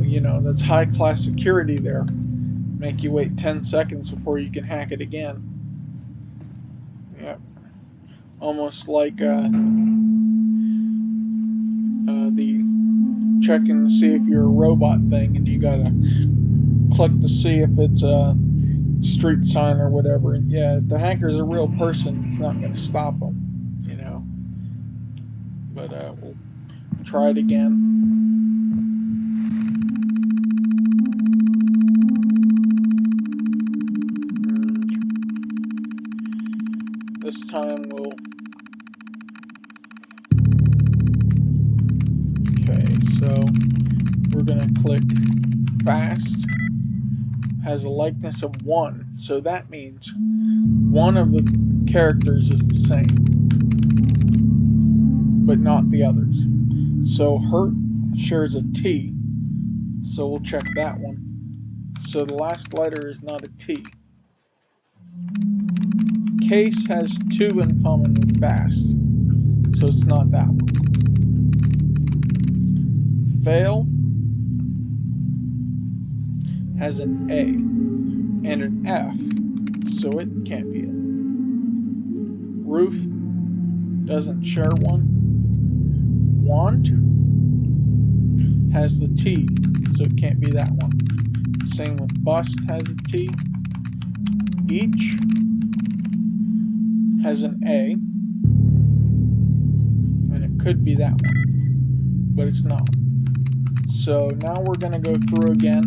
You know, that's high class security there. Make you wait 10 seconds before you can hack it again. Yep. Almost like the checking to see if you're a robot thing, and you gotta click to see if it's a street sign or whatever. And yeah, if the hacker's a real person, it's not gonna stop them, you know. But we'll try it again. This time we'll... Okay, so we're gonna click fast. Has a likeness of 1, so that means one of the characters is the same, but not the others. So hurt shares a T, so we'll check that one. So the last letter is not a T. Case has 2 in common with fast, so it's not that one. Fail has an A and an F, so it can't be it. Roof doesn't share one. Want has the T, so it can't be that one. Same with bust has a T. Each has an A, and it could be that one, but it's not. So now we're going to go through again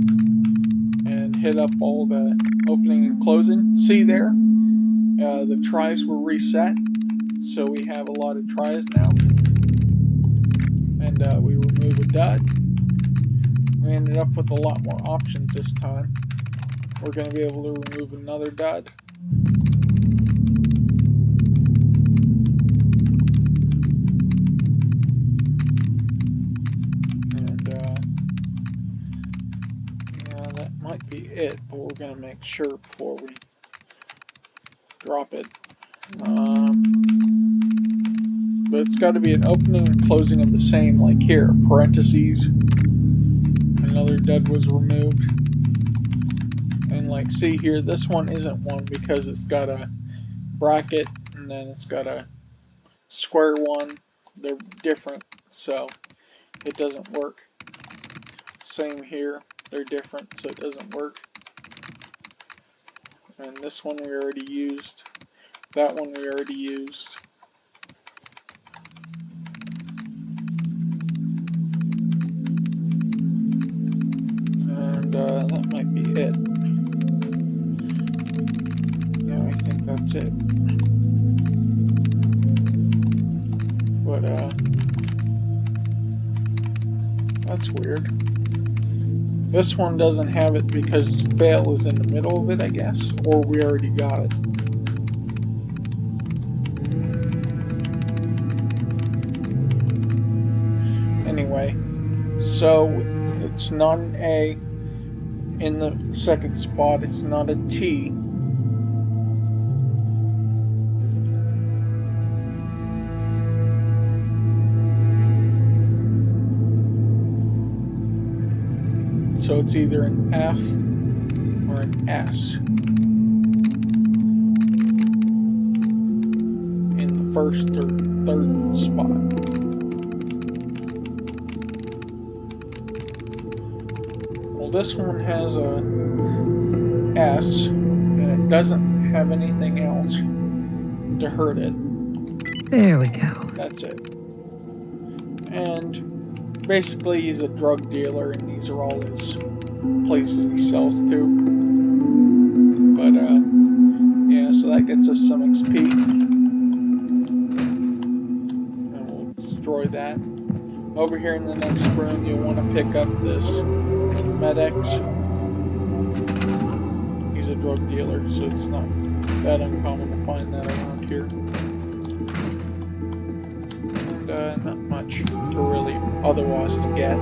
and hit up all the opening and closing. See there? The tries were reset, so we have a lot of tries now. And we remove a dud. We ended up with a lot more options this time. We're going to be able to remove another dud. Be it, but we're going to make sure before we drop it. But it's got to be an opening and closing of the same, like here, parentheses. Another dud was removed. And like, see here, this one isn't one because it's got a bracket and then it's got a square one. They're different, so it doesn't work. Same here. They're different, so it doesn't work. And this one we already used. That one we already used. that might be it. Yeah, I think that's it. But, that's weird. This one doesn't have it because fail is in the middle of it, I guess. Or we already got it. Anyway, so it's not an A in the second spot. It's not a T. So it's either an F or an S in the first or third spot. Well, this one has a S, and it doesn't have anything else to hurt it. There we go. That's it. And basically, he's a drug dealer, and these are all his places he sells to. But, yeah, so that gets us some XP. And we'll destroy that. Over here in the next room, you'll want to pick up this Med-X. He's a drug dealer, so it's not that uncommon to find that around here. And, not much to really otherwise to get.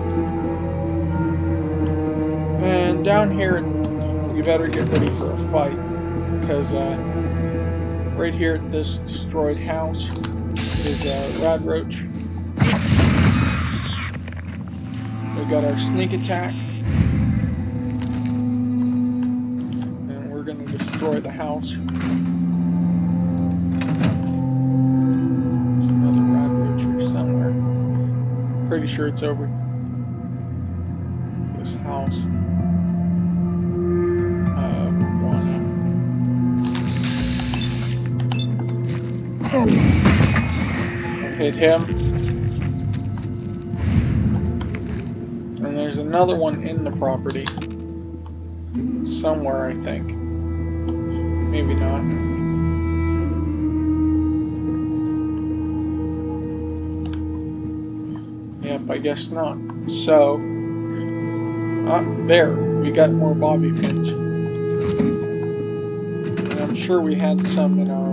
And down here, you better get ready for a fight, because right here at this destroyed house is a rad roach. We got our sneak attack, and we're going to destroy the house. There's another rad roach here somewhere. Pretty sure it's over this house. Hit him. And there's another one in the property. Somewhere, I think. Maybe not. Yep, I guess not. So, there. We got more bobby pins. And I'm sure we had some in our,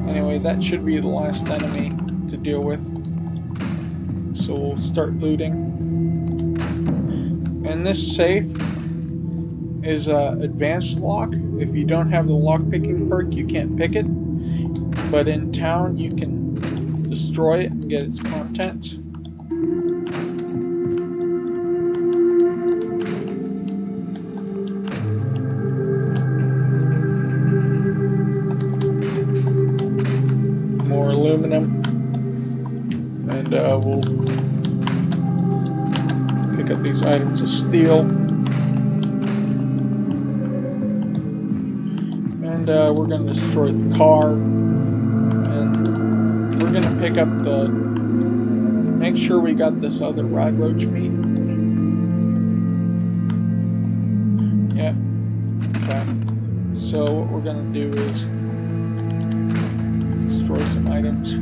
Anyway, that should be the last enemy to deal with. So we'll start looting. And this safe is advanced lock. If you don't have the lock picking perk, you can't pick it. But in town, you can destroy it and get its contents. More aluminum. And we'll pick up these items of steel. And we're going to destroy the car. And we're going to pick up the... Make sure we got this other rad roach meat. Yep. Okay. So what we're going to do is destroy some items.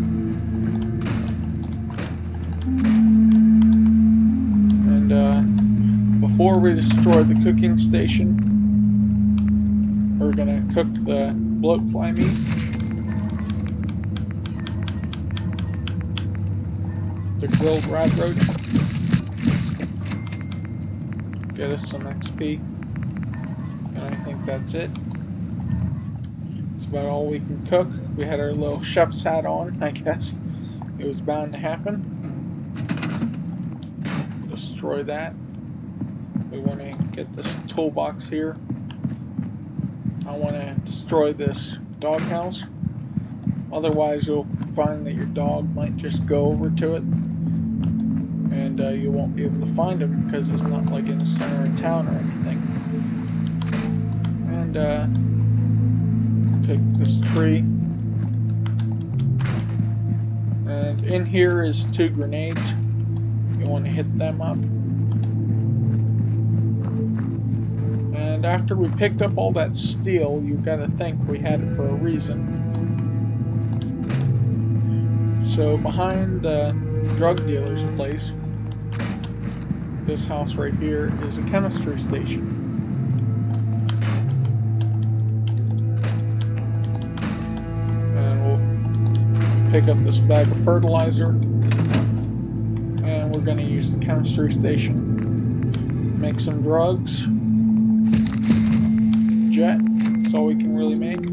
And before we destroy the cooking station, we're going to cook the bloatfly meat. The grilled rad roach. Get us some XP. And I think that's it. That's about all we can cook. We had our little chef's hat on, I guess. It was bound to happen. Destroy that. We want to get this toolbox here. I want to destroy this doghouse. Otherwise, you'll find that your dog might just go over to it. And you won't be able to find him because it's not like in the center of town or anything. And pick this tree. And in here is 2 grenades. You want to hit them up. And after we picked up all that steel, you gotta think we had it for a reason. So behind the drug dealer's place, this house right here is a chemistry station. And we'll pick up this bag of fertilizer, and we're going to use the chemistry station. Make some drugs. Jet, that's all we can really make.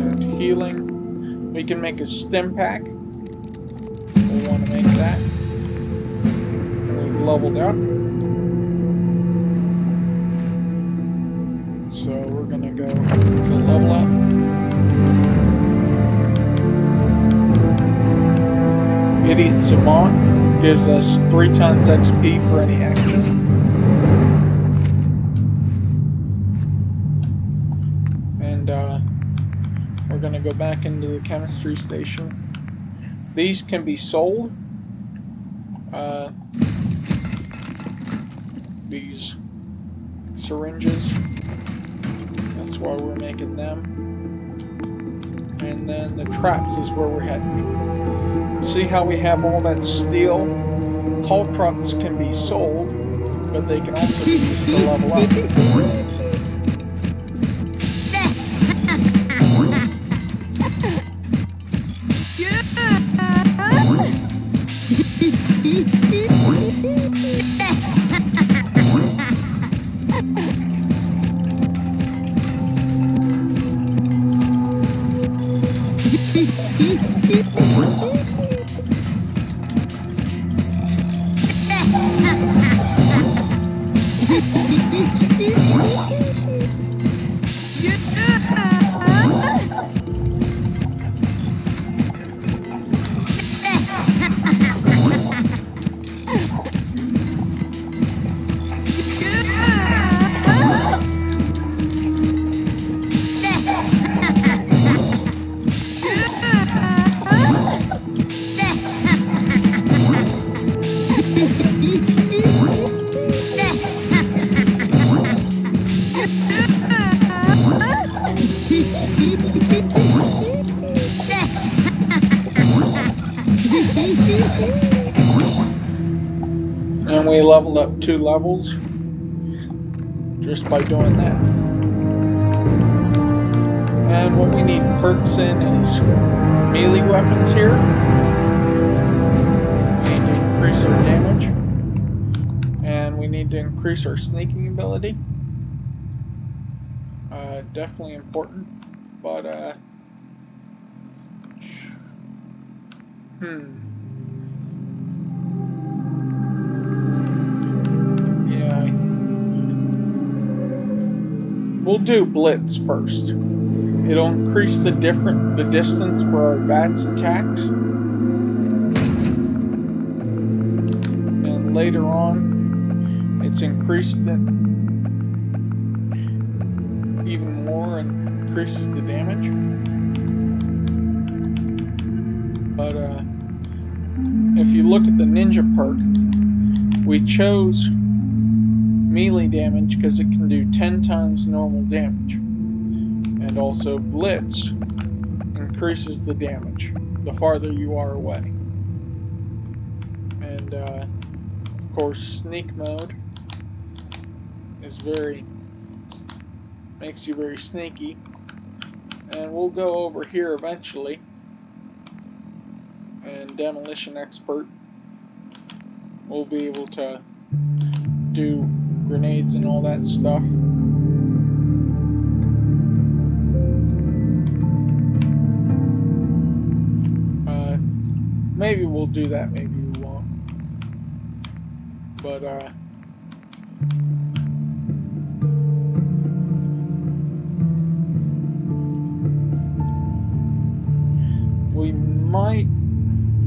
And healing. We can make a stim pack. We'll want to make that. And we've leveled up. So we're going to go to level up. Idiot Savant gives us 3 times XP for any action. And we're going to go back into the chemistry station. These can be sold. These syringes. That's why we're making them. And then the traps is where we're headed. See how we have all that steel? Call trucks can be sold, but they can also be used to level up. And we leveled up 2 levels just by doing that. And what we need perks in is melee weapons here. We need to increase our damage. And we need to increase our sneaking ability. Definitely important. But, yeah. We'll do Blitz first. It'll increase the distance where our bats attacked. And later on, it's increased it even more and increases the damage. But if you look at the ninja perk, we chose melee damage because it can do 10 times normal damage. And also Blitz increases the damage the farther you are away. And of course sneak mode is makes you very sneaky. And we'll go over here eventually. And demolition expert will be able to do grenades and all that stuff. Maybe we'll do that, maybe we won't. But we might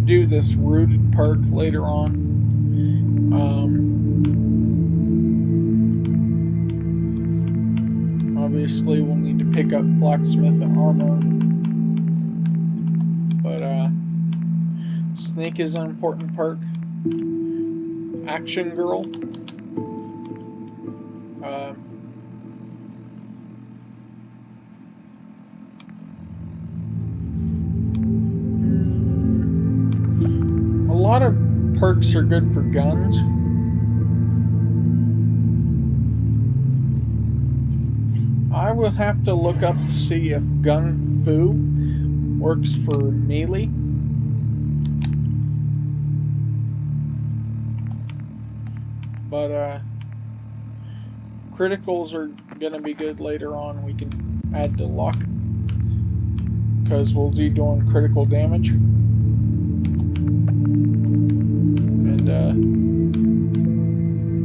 do this rooted perk later on. Obviously we'll need to pick up blacksmith and armor. But sneak is an important perk. Action girl. A lot of perks are good for guns. I will have to look up to see if Gun Fu works for melee. But criticals are gonna be good later on. We can add to luck because we'll be doing critical damage. And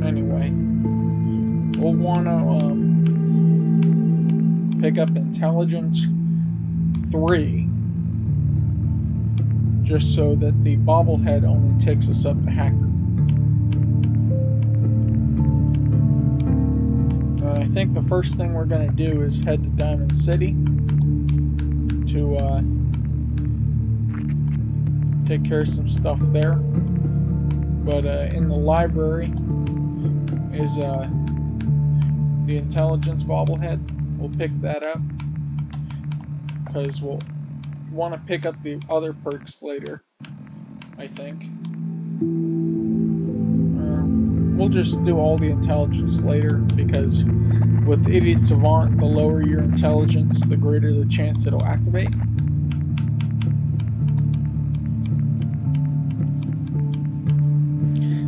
anyway, we'll want to pick up intelligence 3, just so that the bobblehead only takes us up to hacker. I think the first thing we're going to do is head to Diamond City to take care of some stuff there. But in the library is the intelligence bobblehead. We'll pick that up because we'll want to pick up the other perks later, I think. We'll just do all the intelligence later because with Idiot Savant, the lower your intelligence, the greater the chance it'll activate.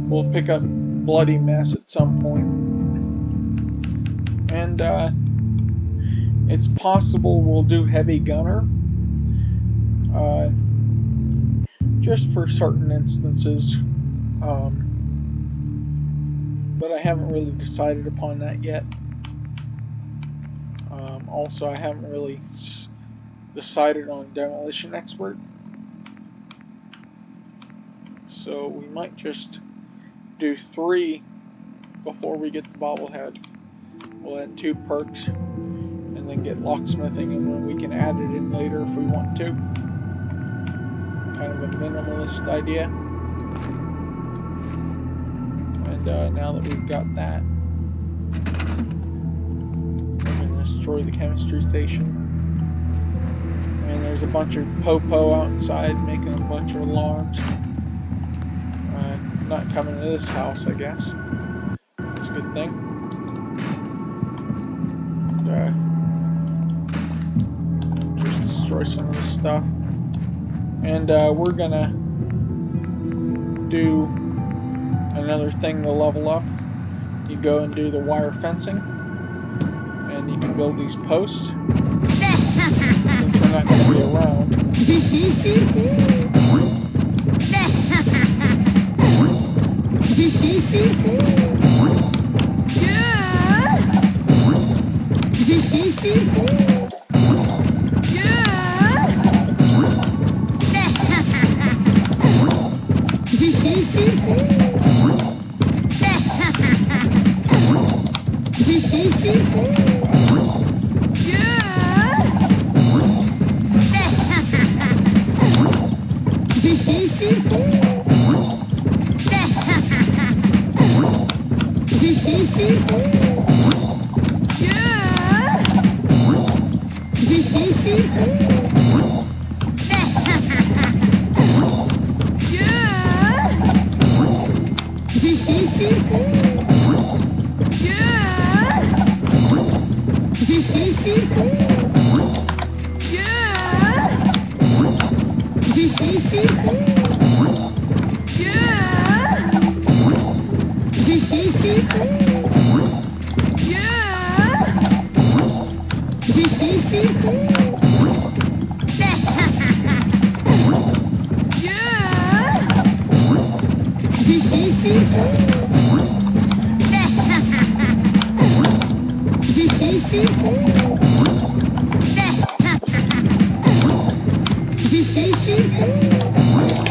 We'll pick up Bloody Mess at some point. And it's possible we'll do Heavy Gunner. Just for certain instances. But I haven't really decided upon that yet. Also, I haven't really decided on Demolition Expert. So we might just do 3 before we get the bobblehead. We'll add 2 perks and then get locksmithing, and then we can add it in later if we want to. Kind of a minimalist idea. And now that we've got that, we're going to destroy the chemistry station. And there's a bunch of popo outside making a bunch of alarms. Not coming to this house, I guess. That's a good thing. Just destroy some of this stuff. And we're gonna do another thing to level up. You go and do the wire fencing, and you can build these posts. Since we're not gonna be around.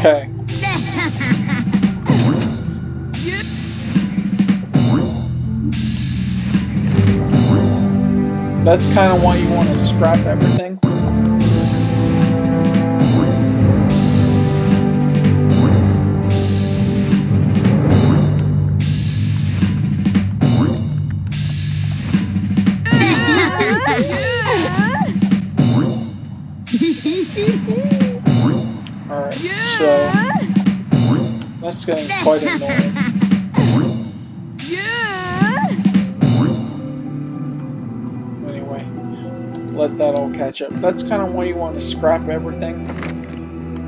Okay. That's kind of why you want to scrap everything. That's getting quite annoying. Anyway, let that all catch up. That's kind of why you want to scrap everything.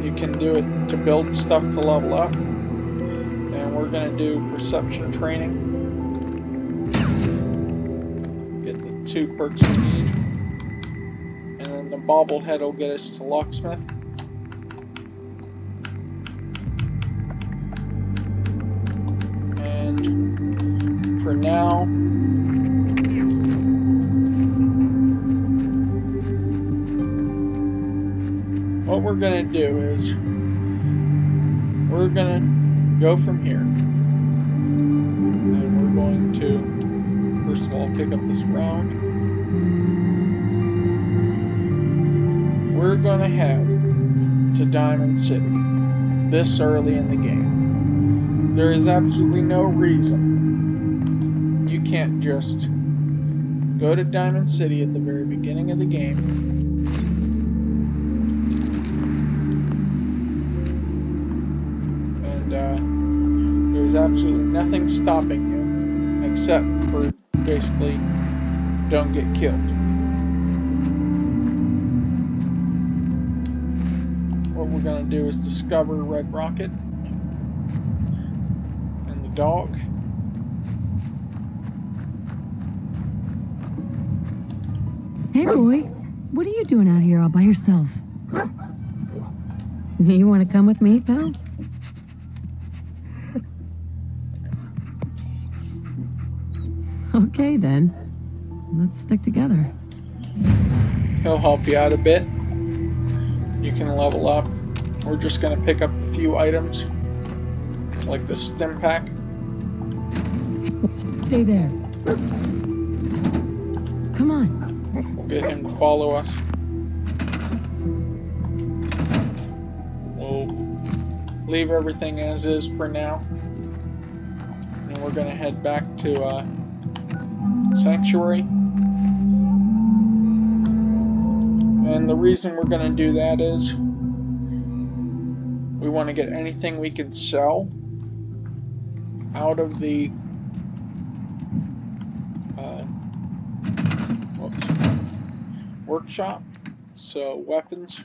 You can do it to build stuff to level up. And we're going to do perception training. Get the 2 perks. And then the bobblehead will get us to locksmith. And for now, what we're going to do is we're going to go from here. And we're going to, first of all, pick up this round. We're going to head to Diamond City this early in the game. There is absolutely no reason you can't just go to Diamond City at the very beginning of the game and there's absolutely nothing stopping you except for basically don't get killed. What we're going to do is discover Red Rocket and the dog. Hey, boy. What are you doing out here all by yourself? You want to come with me, pal? Okay, then. Let's stick together. He'll help you out a bit. You can level up. We're just going to pick up a few items, like the stim pack. Stay there. Come on. We'll get him to follow us. We'll leave everything as is for now. And we're going to head back to Sanctuary. And the reason we're going to do that is we want to get anything we can sell out of the workshop. So weapons,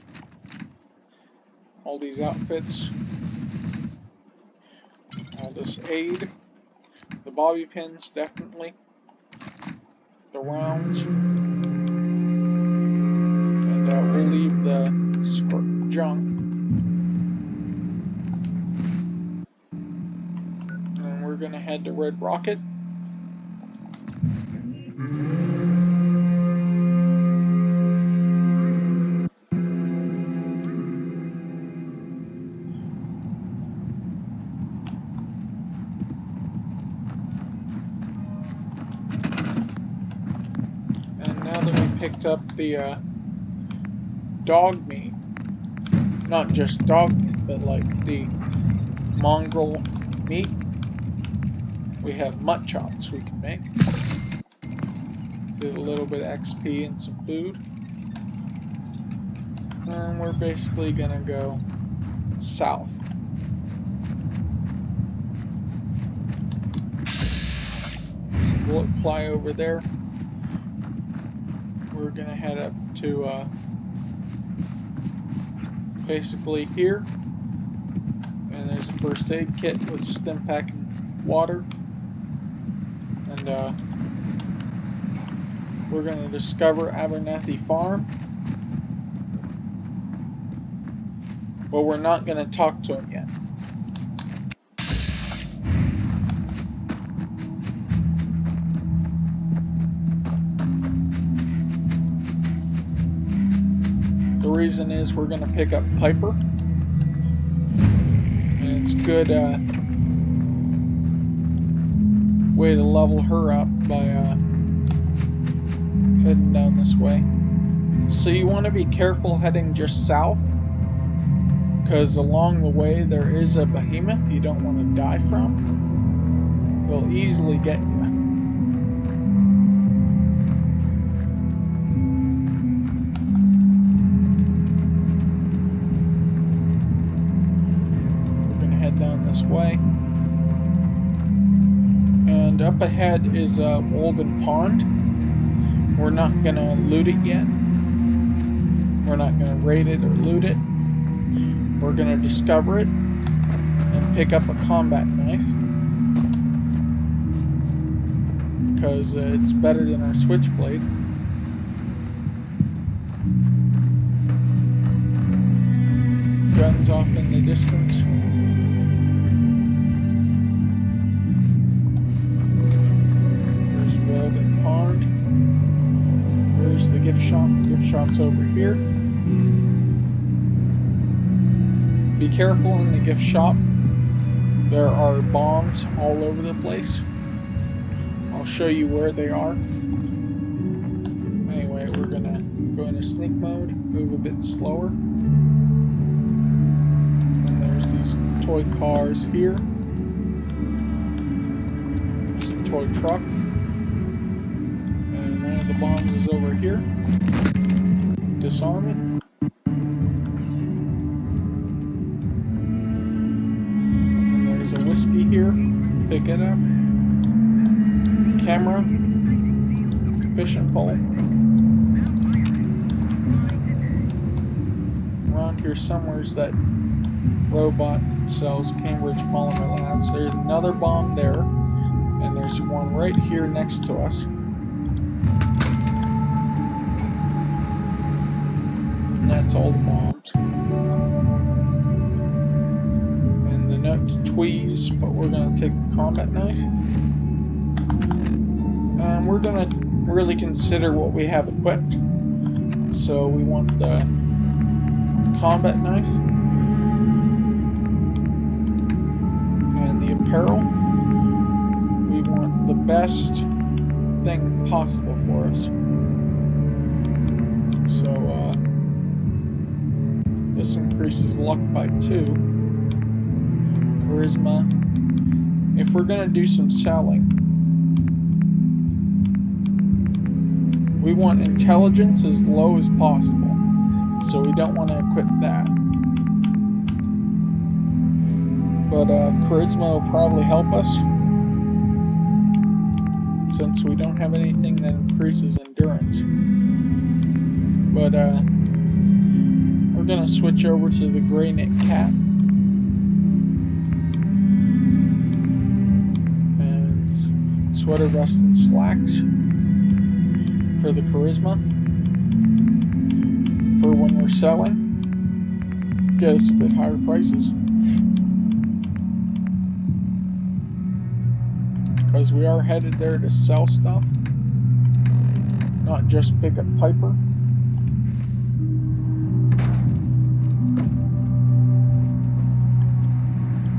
all these outfits, all this aid, the bobby pins definitely, the rounds, and we'll leave the junk. And we're going to head to Red Rocket. Picked up the dog meat, not just dog meat, but like the mongrel meat. We have mutt chops we can make. Get a little bit of XP and some food. And we're basically gonna go south. Bullet fly over there. We're gonna head up to basically here, and there's a first aid kit with stim pack and water, and we're gonna discover Abernathy Farm, but we're not gonna talk to him yet. The reason is we're going to pick up Piper, and it's a good way to level her up by heading down this way. So you want to be careful heading just south, because along the way there is a behemoth you don't want to die from. They'll easily get you. down this way. And up ahead is a Walden Pond. We're not going to loot it yet. We're not going to raid it or loot it. We're going to discover it and pick up a combat knife. Because it's better than our switchblade. Guns off in the distance. There's Walden Pond. There's the gift shop. The gift shop's over here. Be careful in the gift shop. There are bombs all over the place. I'll show you where they are. Anyway, we're gonna go into sneak mode, move a bit slower. And there's these toy cars here. There's a toy truck. And one of the bombs is over here. Disarm it. And there's a whiskey here. Pick it up. Camera, fishing pole. Around here somewhere is that robot that sells Cambridge Polymer Labs. There's another bomb there, and there's one right here next to us. And that's all the bombs. And the note to Tweeze, but we're going to take the combat knife. And we're going to really consider what we have equipped. So we want the combat knife and the apparel. We want the best thing possible for us. So this increases luck by 2. Charisma. If we're going to do some selling, we want intelligence as low as possible, so we don't want to equip that. But charisma will probably help us, since we don't have anything that increases endurance. But we're going to switch over to the gray knit cap. And sweater vest and slacks. For the charisma, for when we're selling, get us a bit higher prices, because we are headed there to sell stuff, not just pick up Piper.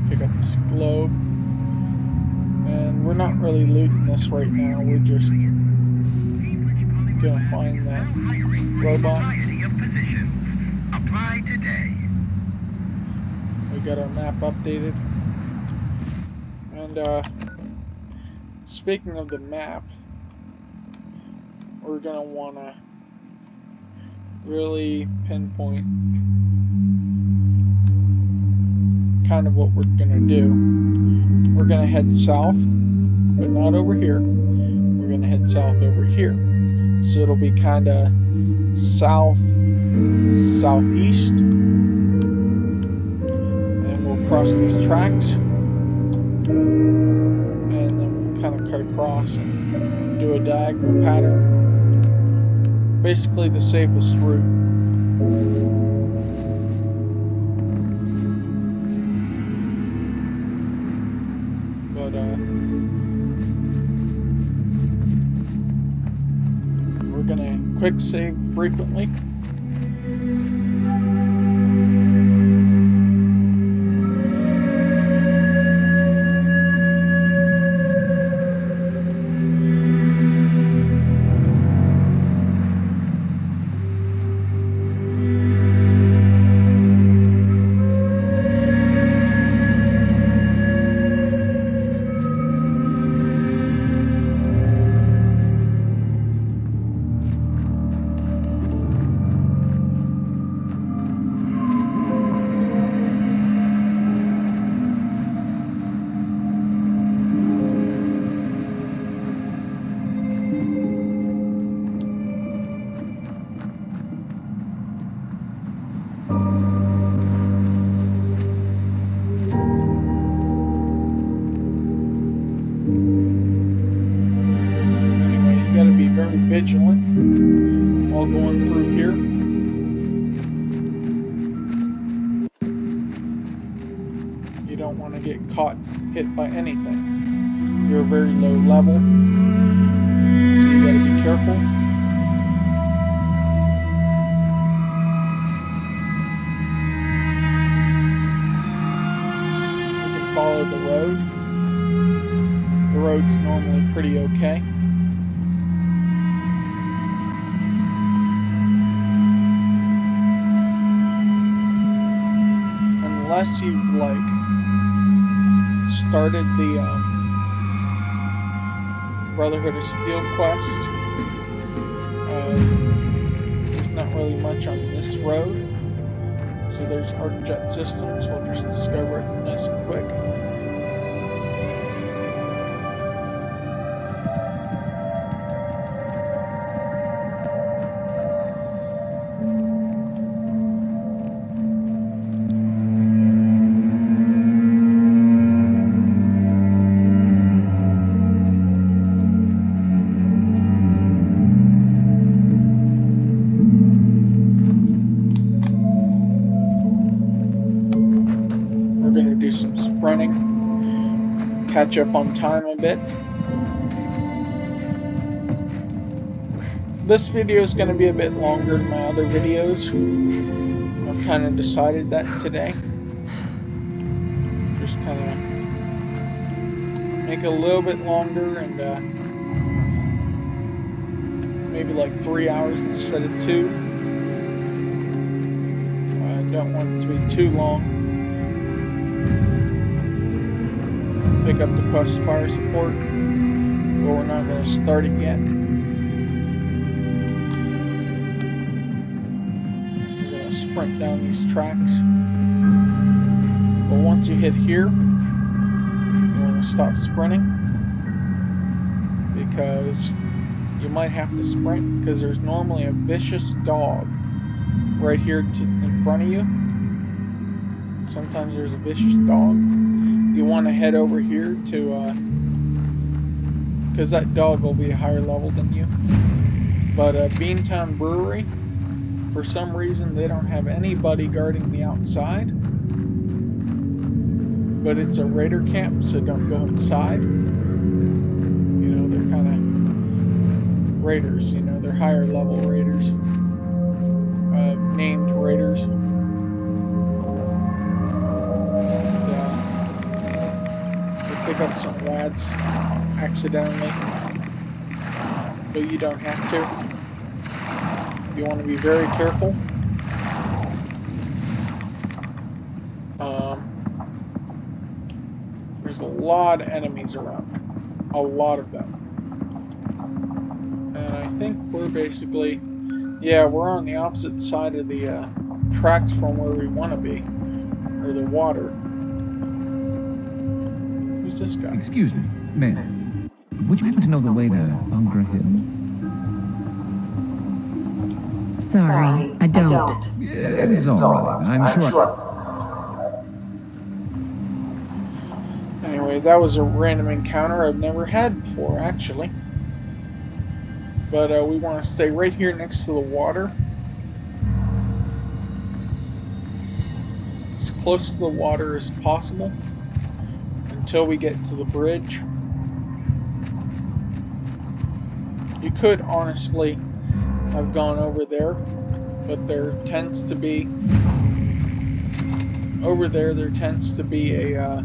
Pick up this globe, and we're not really looting this right now, we're just gonna find that robot. We got our map updated. And speaking of the map, we're gonna wanna really pinpoint kind of what we're gonna do. We're gonna head south, but not over here. We're gonna head south over here. So it'll be kind of southeast, and we'll cross these tracks, and then we'll kind of cut across and do a diagonal pattern. Basically the safest route. But we're gonna quick save frequently. all going through here. You don't want to get hit by anything. You're very low level, so you gotta be careful. You can follow the road. The road's normally pretty okay. Unless you've like started the Brotherhood of Steel quest, there's not really much on this road. So there's arc jet systems. We'll just discover it nice and quick. Some sprinting, catch up on time a bit. This video is going to be a bit longer than my other videos. I've kind of decided that today. Just kind of make it a little bit longer and maybe like 3 hours instead of 2. I don't want it to be too long. Pick up the quest fire support, but we're not going to start it yet. We're going to sprint down these tracks. But once you hit here, you want to stop sprinting, because you might have to sprint, because there's normally a vicious dog right here in front of you. Sometimes there's a vicious dog. You want to head over here to, because that dog will be a higher level than you. But Beantown Brewery, for some reason they don't have anybody guarding the outside. But it's a raider camp, so don't go inside. You know, they're kind of raiders, you know, they're higher level raiders. Named raiders. Pick up some lads accidentally, but you don't have to. You want to be very careful. There's a lot of enemies around, a lot of them, and I think we're basically, yeah, we're on the opposite side of the tracks from where we want to be, or the water. This guy. Excuse me, ma'am. Would you happen to know the way to Bunker Hill? Sorry, I don't. It is all right. I'm sure. Anyway, that was a random encounter I've never had before, actually. But we want to stay right here next to the water. As close to the water as possible. Until we get to the bridge. You could honestly have gone over there, but there tends to be a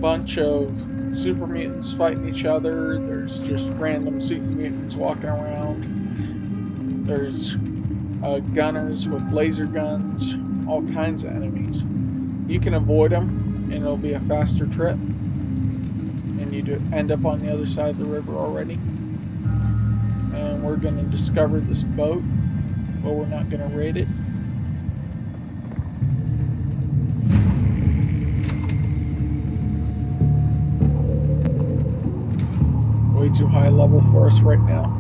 bunch of super mutants fighting each other. There's just random super mutants walking around. There's gunners with laser guns, all kinds of enemies. You can avoid them and it'll be a faster trip, and you end up on the other side of the river already. And we're going to discover this boat, but we're not going to raid it. Way too high level for us right now.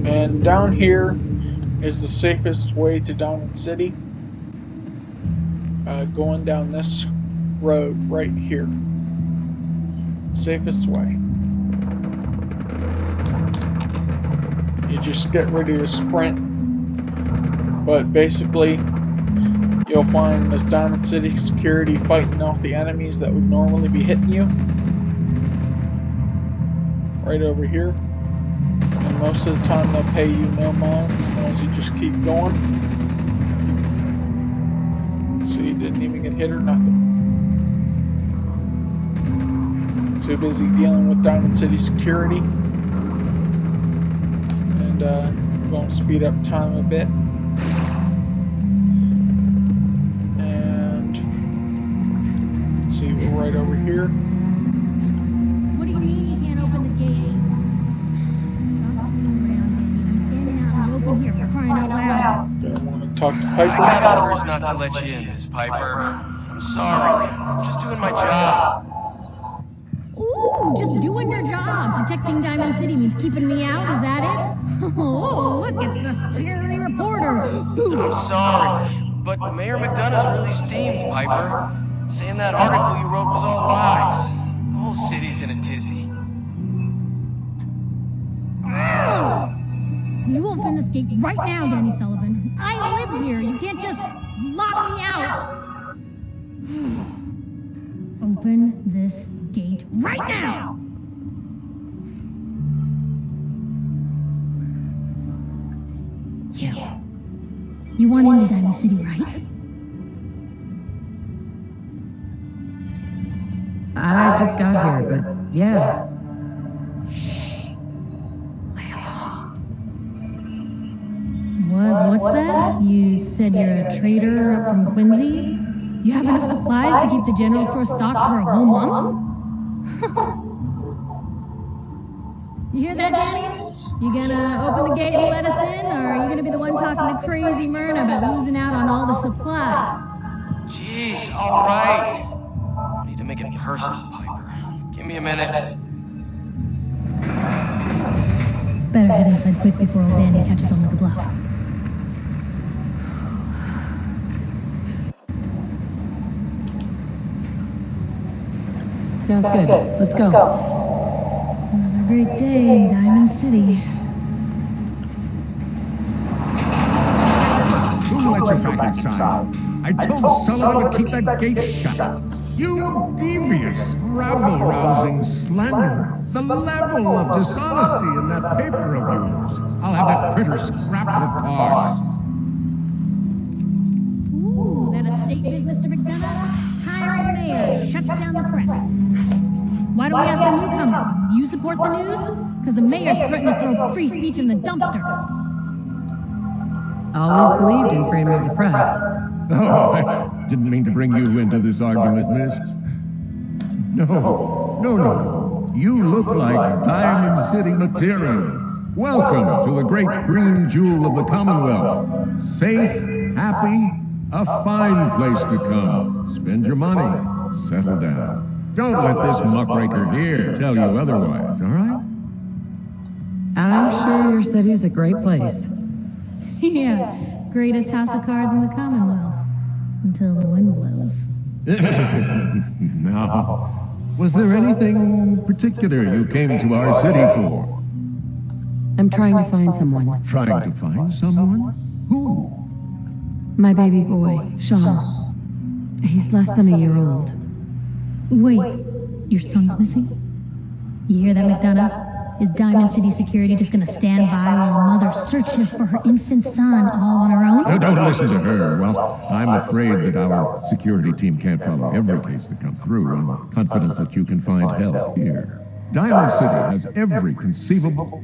And down here is the safest way to Diamond City. Going down this road right here. Safest way. you just get ready to sprint. But basically, you'll find this Diamond City security fighting off the enemies that would normally be hitting you. Right over here. And most of the time they'll pay you no mind as long as you just keep going. So you didn't even get hit or nothing. Too busy dealing with Diamond City security. And we're going to speed up time a bit. And let's see, we're right over here. What do you mean you can't open the gate? Stop moving around, Danny. I'm standing out in the open here for crying out loud. Don't want to talk to I Piper. got orders not to let you in, Miss Piper. I'm sorry. I'm just doing my job. Ooh, just doing your job. Protecting Diamond City means keeping me out, is that it? Oh, look, it's the scary reporter. I'm sorry, but Mayor McDonough's really steamed, Piper. Saying that article you wrote was all lies. The whole city's in a tizzy. You open this gate right now, Danny Sullivan. I live here. You can't just lock me out. Open this gate right now! You want into Diamond City, right? I just got here, but yeah. What's that? You said you're a trader up from Quincy? You have enough supplies to keep the general store stocked for a whole month? You hear that, Danny? You gonna open the gate and let us in, or are you gonna be the one talking to crazy Myrna about losing out on all the supply? Jeez, all right. I need to make it personal, Piper. Give me a minute. Better head inside quick before old Danny catches on with the bluff. Sounds good. Let's go. Another great day in Diamond City. Who let you back inside? I told Sullivan to keep that gate shut. You devious, rabble-rousing slanderer. The level of dishonesty in that paper of yours. I'll have that critter scrapped for parts. Ooh, that a statement, Mr. McDonough? Tyrant mayor shuts down the press. Why don't we ask the newcomer? You support the news? Because the mayor's threatened to throw free speech in the dumpster. Always believed in freedom of the press. Oh, I didn't mean to bring you into this argument, miss. No. You look like Diamond City material. Welcome to the great green jewel of the Commonwealth. Safe, happy, a fine place to come. Spend your money. Settle down. Don't let this muckraker here tell you otherwise, all right? I'm sure your city's a great place. Yeah, greatest house of cards in the Commonwealth. Until the wind blows. Now, was there anything particular you came to our city for? I'm trying to find someone. Trying to find someone? Who? My baby boy, Sean. He's less than a year old. Wait, your son's missing? You hear that, McDonough? Is Diamond City security just gonna stand by while a mother searches for her infant son all on her own? No, don't listen to her. Well, I'm afraid that our security team can't follow every case that comes through. I'm confident that you can find help here. Diamond City has every conceivable...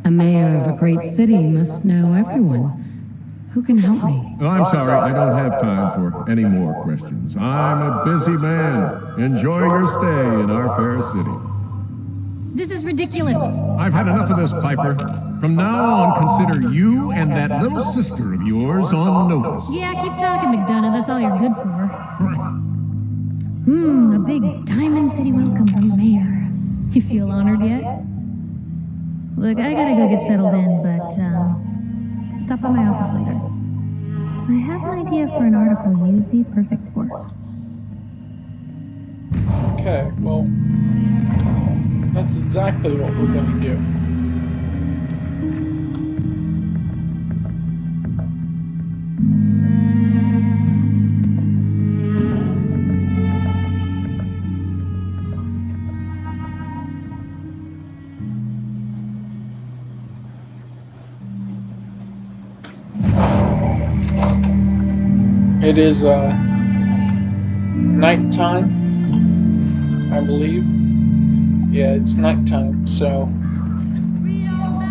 A mayor of a great city must know everyone. Who can help me? Oh, I'm sorry, I don't have time for any more questions. I'm a busy man. Enjoy your stay in our fair city. This is ridiculous. I've had enough of this, Piper. From now on, consider you and that little sister of yours on notice. Yeah, keep talking, McDonough. That's all you're good for. A big Diamond City welcome from the mayor. You feel honored yet? Look, I gotta go get settled in, but, stop by my office later. I have an idea for an article you'd be perfect for. Okay, well, that's exactly what we're going to do. It is nighttime, I believe. Yeah, it's nighttime, so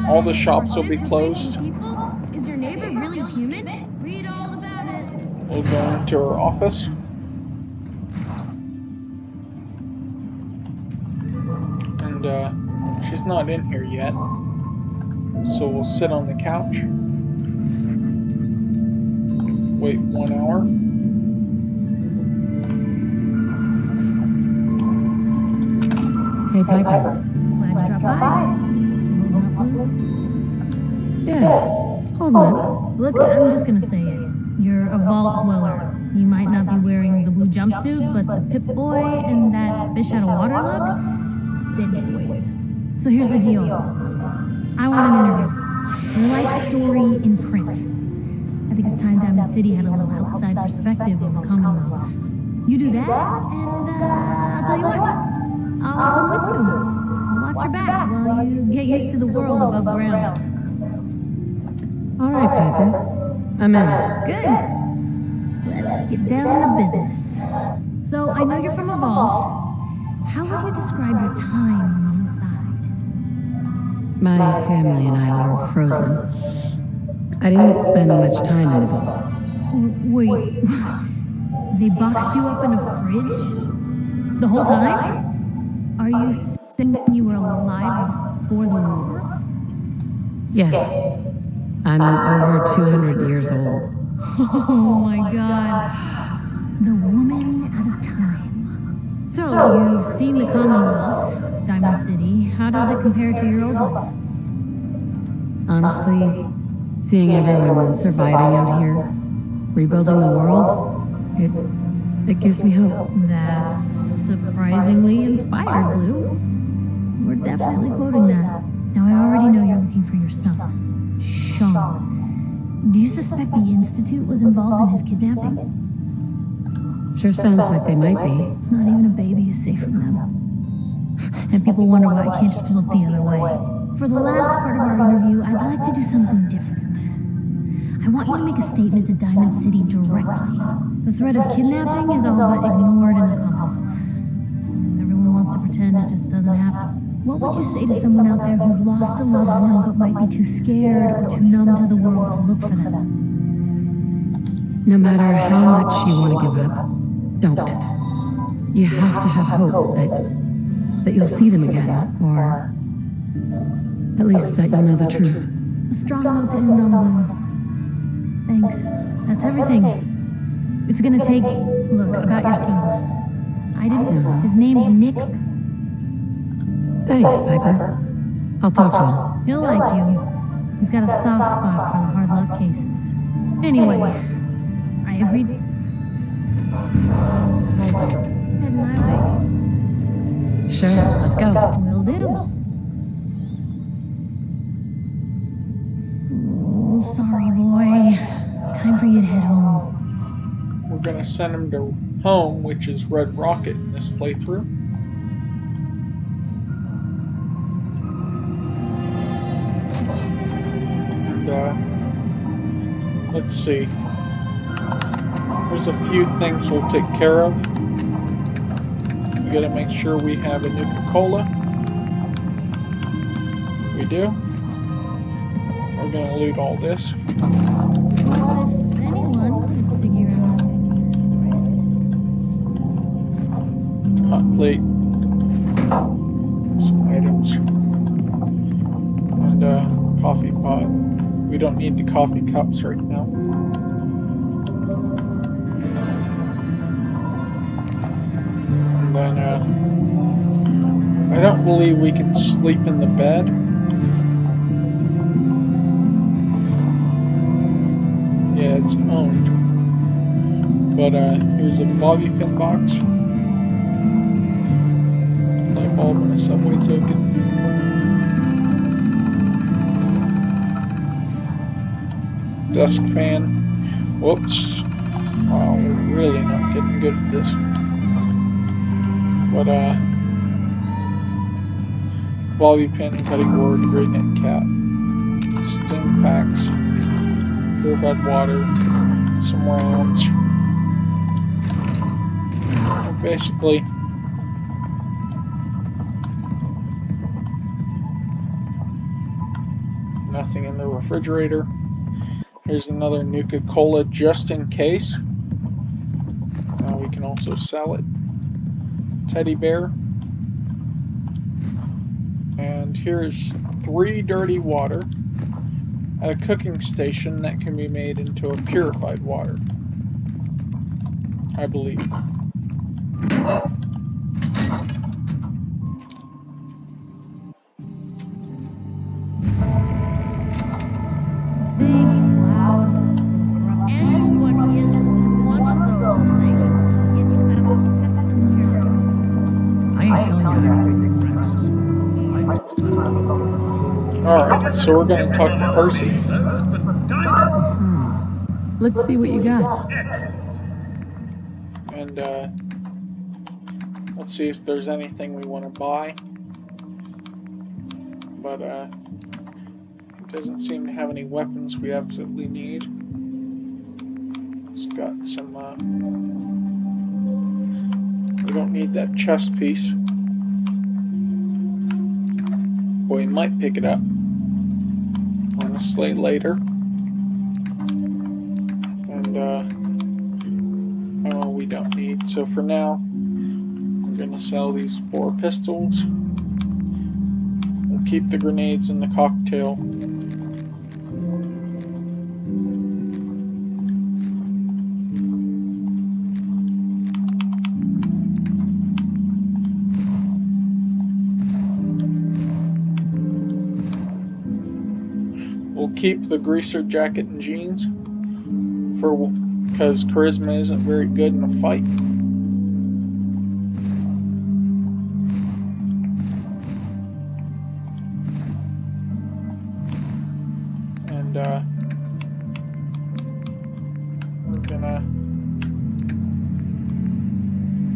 all the shops will be closed. Is your neighbor really human? Read all about it. We'll go into her office. And she's not in here yet. So we'll sit on the couch. Wait 1 hour. Hey, Piper. Glad you dropped by. Yeah, holding up. Look, I'm just gonna say it. You're a vault dweller. You might not be wearing the blue jumpsuit, but the Pip-Boy and that fish out of water look, they're giveaways. So here's the deal. I want an interview. Your life story in print. I think it's time Diamond City had a little outside perspective of the Commonwealth. You do that, and I'll tell you what. I'll come with you. I'll watch your back while you get used to the world above ground. All right, Piper. I'm in. Good. Let's get down to business. So, I know you're from a vault. How would you describe your time on the inside? My family and I were frozen. I didn't spend much time in the vault. Wait, they boxed you up in a fridge? The whole time? Are you saying you were alive before the war? Yes. I'm over 200 years old. Oh my god. The woman out of time. So, you've seen the Commonwealth, Diamond City. How does it compare to your old life? Honestly, seeing everyone surviving out here, rebuilding the world, it gives me hope. That's surprisingly inspired, Blue. We're definitely quoting that. Now, I already know you're looking for your son, Sean. Do you suspect the Institute was involved in his kidnapping? Sure sounds like they might be. Not even a baby is safe from them. And people wonder why I can't just look the other way. For the last part of our interview, I'd like to do something different. I want you to make a statement to Diamond City directly. The threat of kidnapping is all but ignored in the Commonwealth. Everyone wants to pretend it just doesn't happen. What would you say to someone out there who's lost a loved one but might be too scared or too numb to the world to look for them? No matter how much you want to give up, don't. You have to have hope that you'll see them again, or at least that you'll know the truth. A strong note to end on, Blue. Thanks. That's everything. It's gonna take... Look, about your son. I didn't... His name's Nick. Thanks, Piper. I'll talk to him. He'll like you. He's got a soft spot for the hard luck cases. Anyway, I agreed. Head my way. Sure, let's go. Will do. Oh, sorry, boy. Time for you to head home. We're gonna send him to home, which is Red Rocket in this playthrough. And let's see. There's a few things we'll take care of. We gotta make sure we have a Nuka-Cola. We do. We're gonna loot all this. Well, if anyone could figure out a good use for it. Hot plate. Some items. And coffee pot. We don't need the coffee cups right now. And then I don't believe we can sleep in the bed. Yeah, it's owned. But here's a bobby pin box. Light bulb and a subway token. Desk fan. Whoops. Wow, we're really not getting good at this. But bobby pin, cutting board, gray net cap. Stim packs. Purified water. Some rounds. Basically, nothing in the refrigerator. Here's another Nuka-Cola just in case. We can also sell it. Teddy bear. And here's 3 dirty water at a cooking station that can be made into a purified water, I believe. It's big, loud, and what is one of those things? It's that material. I ain't telling you how to make new friends. I just let 'em go. Alright, so we're going to talk to Percy. Let's see what you got. And let's see if there's anything we want to buy. But it doesn't seem to have any weapons we absolutely need. It's got some, we don't need that chest piece. But we might pick it up, honestly, later. And, ammo we don't need. So for now, we're going to sell these 4 pistols. We'll keep the grenades in the cocktail. We'll keep the greaser jacket and jeans because charisma isn't very good in a fight. And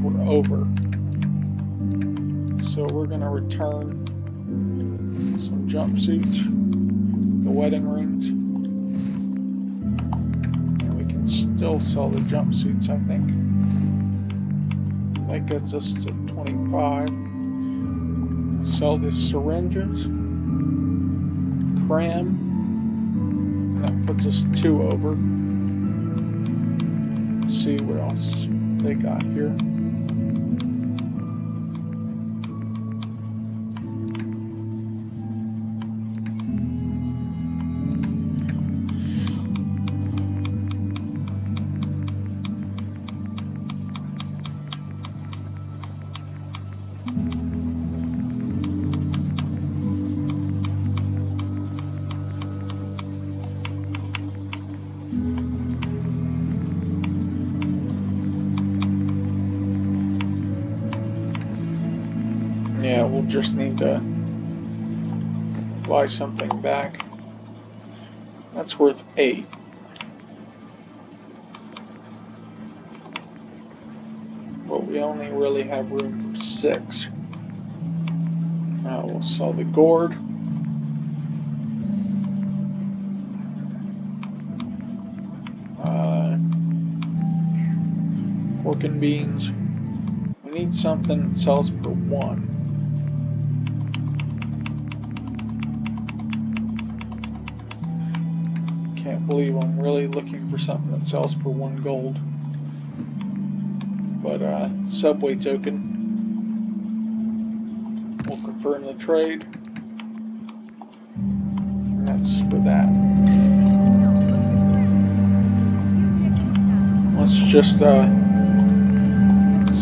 we're over. So we're gonna return some jumpsuits, the wedding rings, and we can still sell the jumpsuits, I think. That gets us to 25. Sell the syringes, cram, and that puts us 2 over. Let's see what else they got here. Yeah, we'll just need to buy something back. That's worth 8. But we only really have room for 6. We'll sell the gourd. Pork and beans. We need something that sells per 1. Can't believe I'm really looking for something that sells for 1 gold. But subway token. We'll confirm the trade. And that's for that. Let's just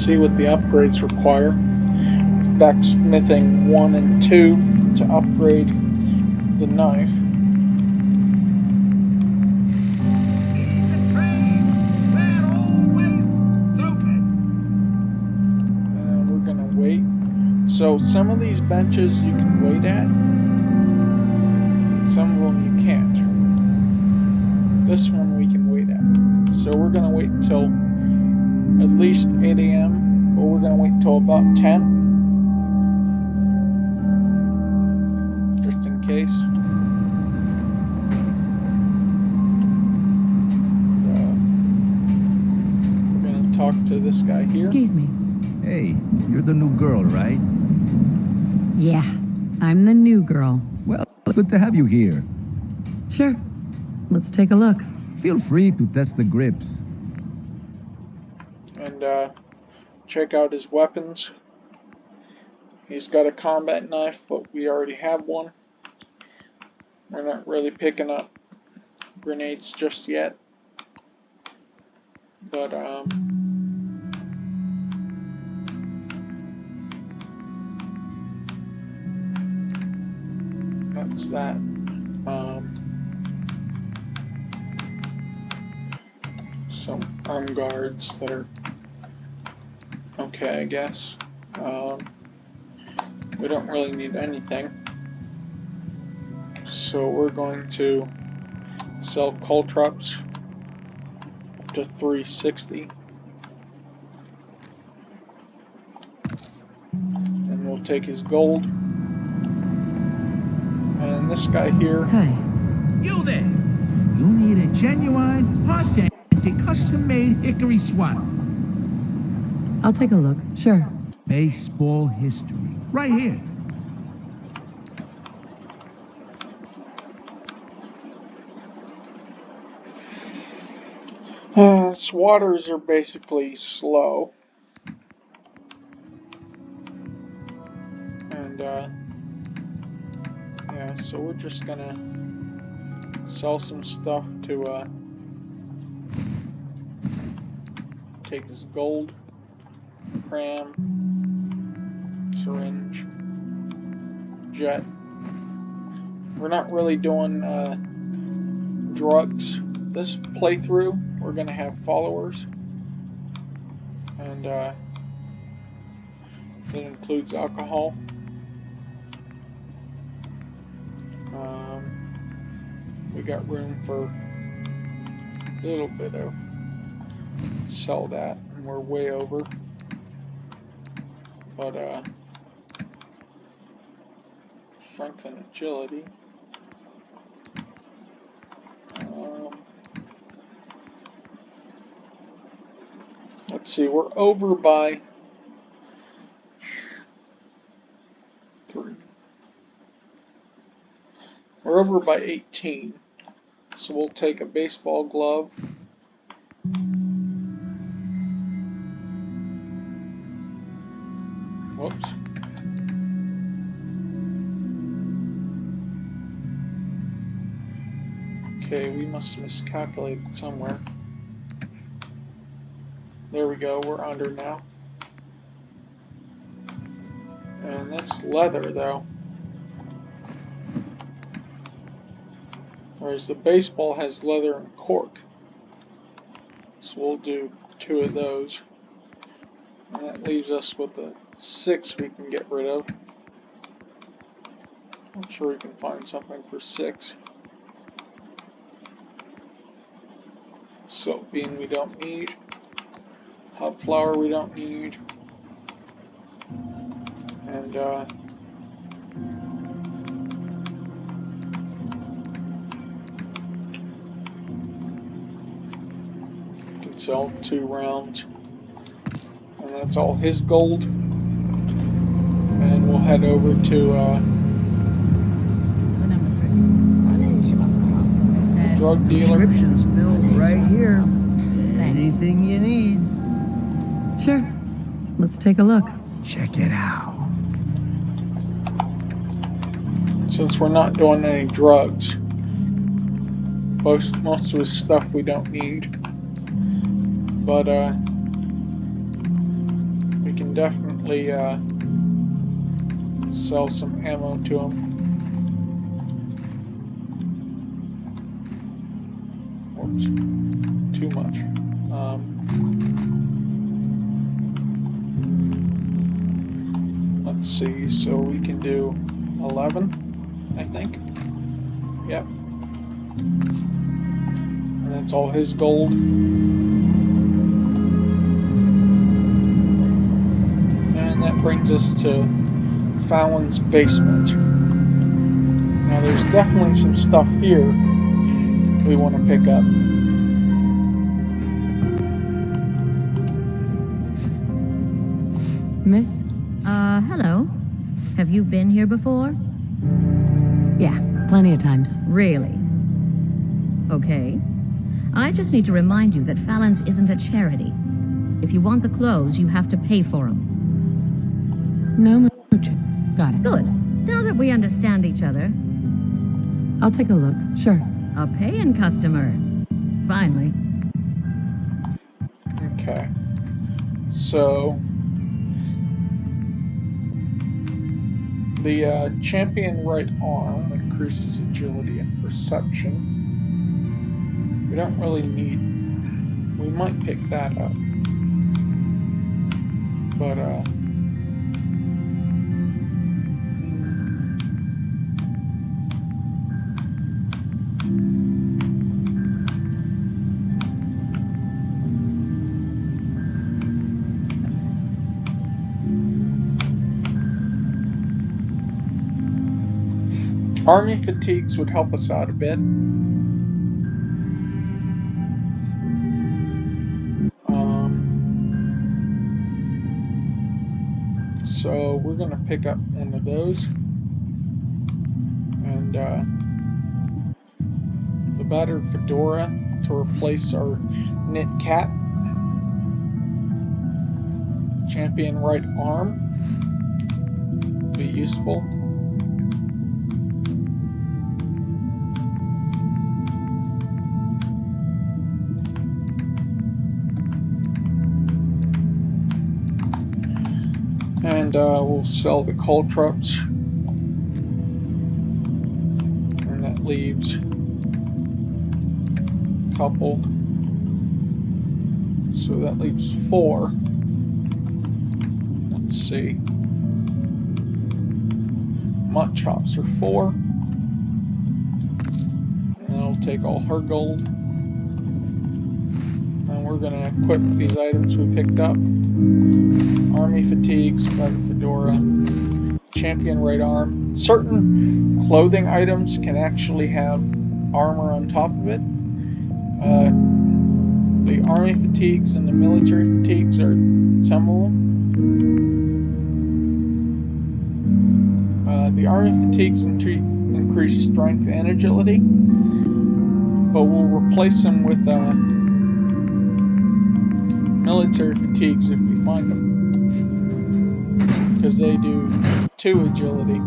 see what the upgrades require. Blacksmithing 1 and 2 to upgrade the knife. We're gonna wait. So some of these benches you can wait at, and some of them you can't. This one we can wait at. So we're gonna wait until at least 8 AM, but we're gonna wait until about 10. Just in case. We're gonna talk to this guy here. Excuse me. Hey, you're the new girl, right? Yeah, I'm the new girl. Well, good to have you here. Sure. Let's take a look. Feel free to test the grips. And check out his weapons. He's got a combat knife, but we already have one. We're not really picking up grenades just yet. But that's that. Some armed guards that are okay, I guess. We don't really need anything. So we're going to sell caltrops up to 360. And we'll take his gold. And this guy here. Hey. You there! You need a genuine, authentic, custom-made hickory swap. I'll take a look, sure. Baseball history. Right here. Swatters are basically slow. And, yeah, so we're just gonna sell some stuff to, take his gold, cram, syringe, jet. We're not really doing, drugs this playthrough. We're gonna have followers. And, that includes alcohol. We got room for a little bit of sell that, and we're way over. But strength and agility. Let's see, we're over by 3. We're over by 18. So we'll take a baseball glove. Whoops. Okay, we must have miscalculated somewhere. There we go, we're under now. And that's leather though. Whereas the baseball has leather and cork. So we'll do 2 of those. And that leaves us with the 6 we can get rid of. I'm sure we can find something for 6. Soap bean we don't need. Hot flour we don't need. And can sell 2 rounds. And that's all his gold. And we'll head over to drug dealer. Prescriptions filled right here. Anything you need. Sure. Let's take a look. Check it out. Since we're not doing any drugs, most of his stuff we don't need. But we can definitely sell some ammo to him. Whoops, too much. Let's see, so we can do 11, I think. Yep. And that's all his gold. And that brings us to Fallon's basement. Now there's definitely some stuff here we want to pick up. Miss? Hello. Have you been here before? Yeah, plenty of times. Really? Okay. I just need to remind you that Fallon's isn't a charity. If you want the clothes, you have to pay for them. No mooching. Got it. Good. Now that we understand each other. I'll take a look, sure. A paying customer. Finally. Okay. So the champion right arm increases agility and perception. We don't really need. We might pick that up, but army fatigues would help us out a bit. So we're gonna pick up one of those, and the battered fedora to replace our knit cap. Champion right arm be useful. And we'll sell the caltrops, and that leaves a couple. So that leaves 4. Let's see. Mutt chops are 4. And that'll take all her gold. And we're going to equip these items we picked up. Army fatigues, battered fedora, champion right arm. Certain clothing items can actually have armor on top of it. The army fatigues and the military fatigues are some of them. The army fatigues increase strength and agility, but we'll replace them with military fatigues if we find them, because they do 2 agility.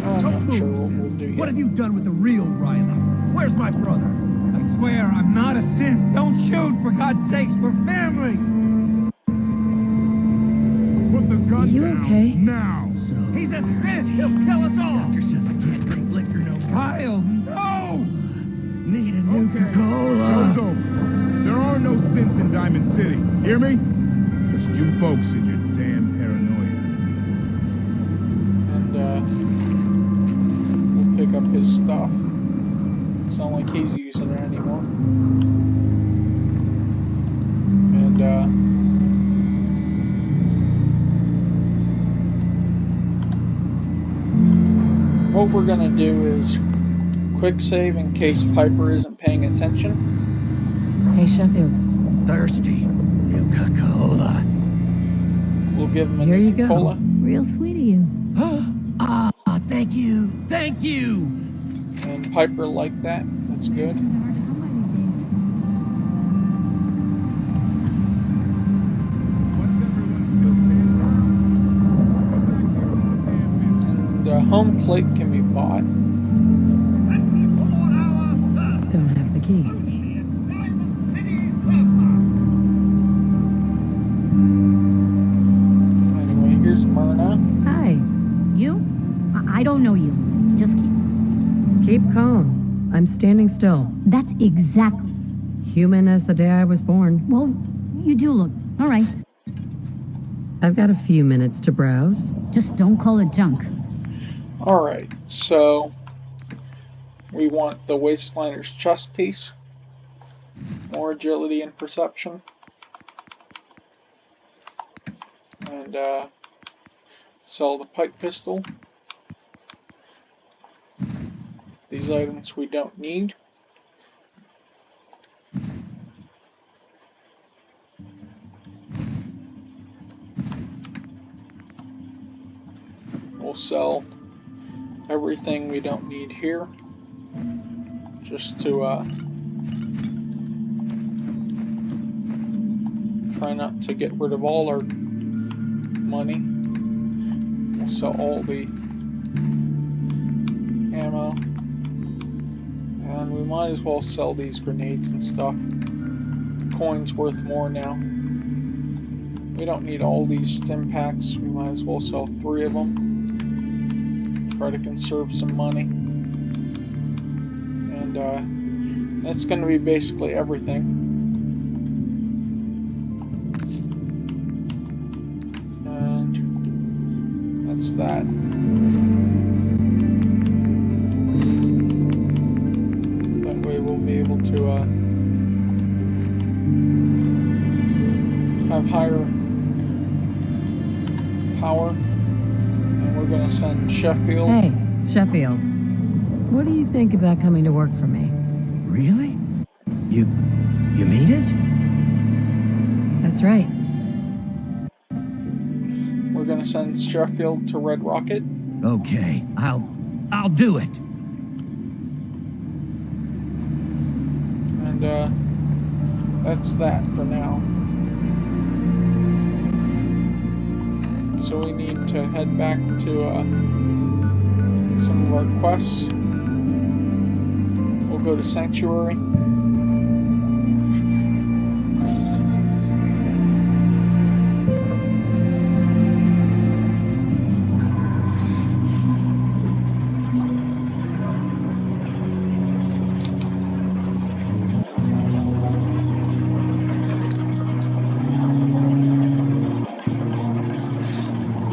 I'm not sure what we'll do yet. What have you done with the real Ryla? Where's my brother? I swear I'm not a sin. Don't shoot, for God's sakes, we're family. Put the gun You down okay? now. So he's a sin. He'll kill us all. Doctor says I can't drink liquor no more. Kyle, no. Need a Nuka-Cola. Show's over. There are no sins in Diamond City. Hear me? Just you folks and your damn paranoia. And we'll pick up his stuff. It's not like he's using it anymore. And what we're gonna do is quick save in case Piper isn't paying attention. Hey, Sheffield. Thirsty. Nuka-Cola. We'll give him a Here you go. Nuka-Cola. Real sweet of you. Thank you. Thank you. And Piper liked that. That's good. And home plate can be bought. Don't have the key. Anyway, here's Myrna. Hi. You? I don't know you. Just Keep calm. I'm standing still. That's exactly. Human as the day I was born. Well, you do look. All right. I've got a few minutes to browse. Just don't call it junk. Alright, so we want the Wastelander's chest piece. More agility and perception. And sell the pipe pistol. These items we don't need. We'll sell everything we don't need here, just to try not to get rid of all our money. We'll sell all the ammo, and we might as well sell these grenades and stuff. Coin's worth more now. We don't need all these stim packs. We might as well sell 3 of them. Try to conserve some money. And that's going to be basically everything. And that's that. That way we'll be able to have higher power. And we're going to send Sheffield. Hey, Sheffield. What do you think about coming to work for me? Really? You mean it? That's right. We're going to send Sheffield to Red Rocket. Okay, I'll do it. And that's that for now. So we need to head back to some of our quests. We'll go to Sanctuary.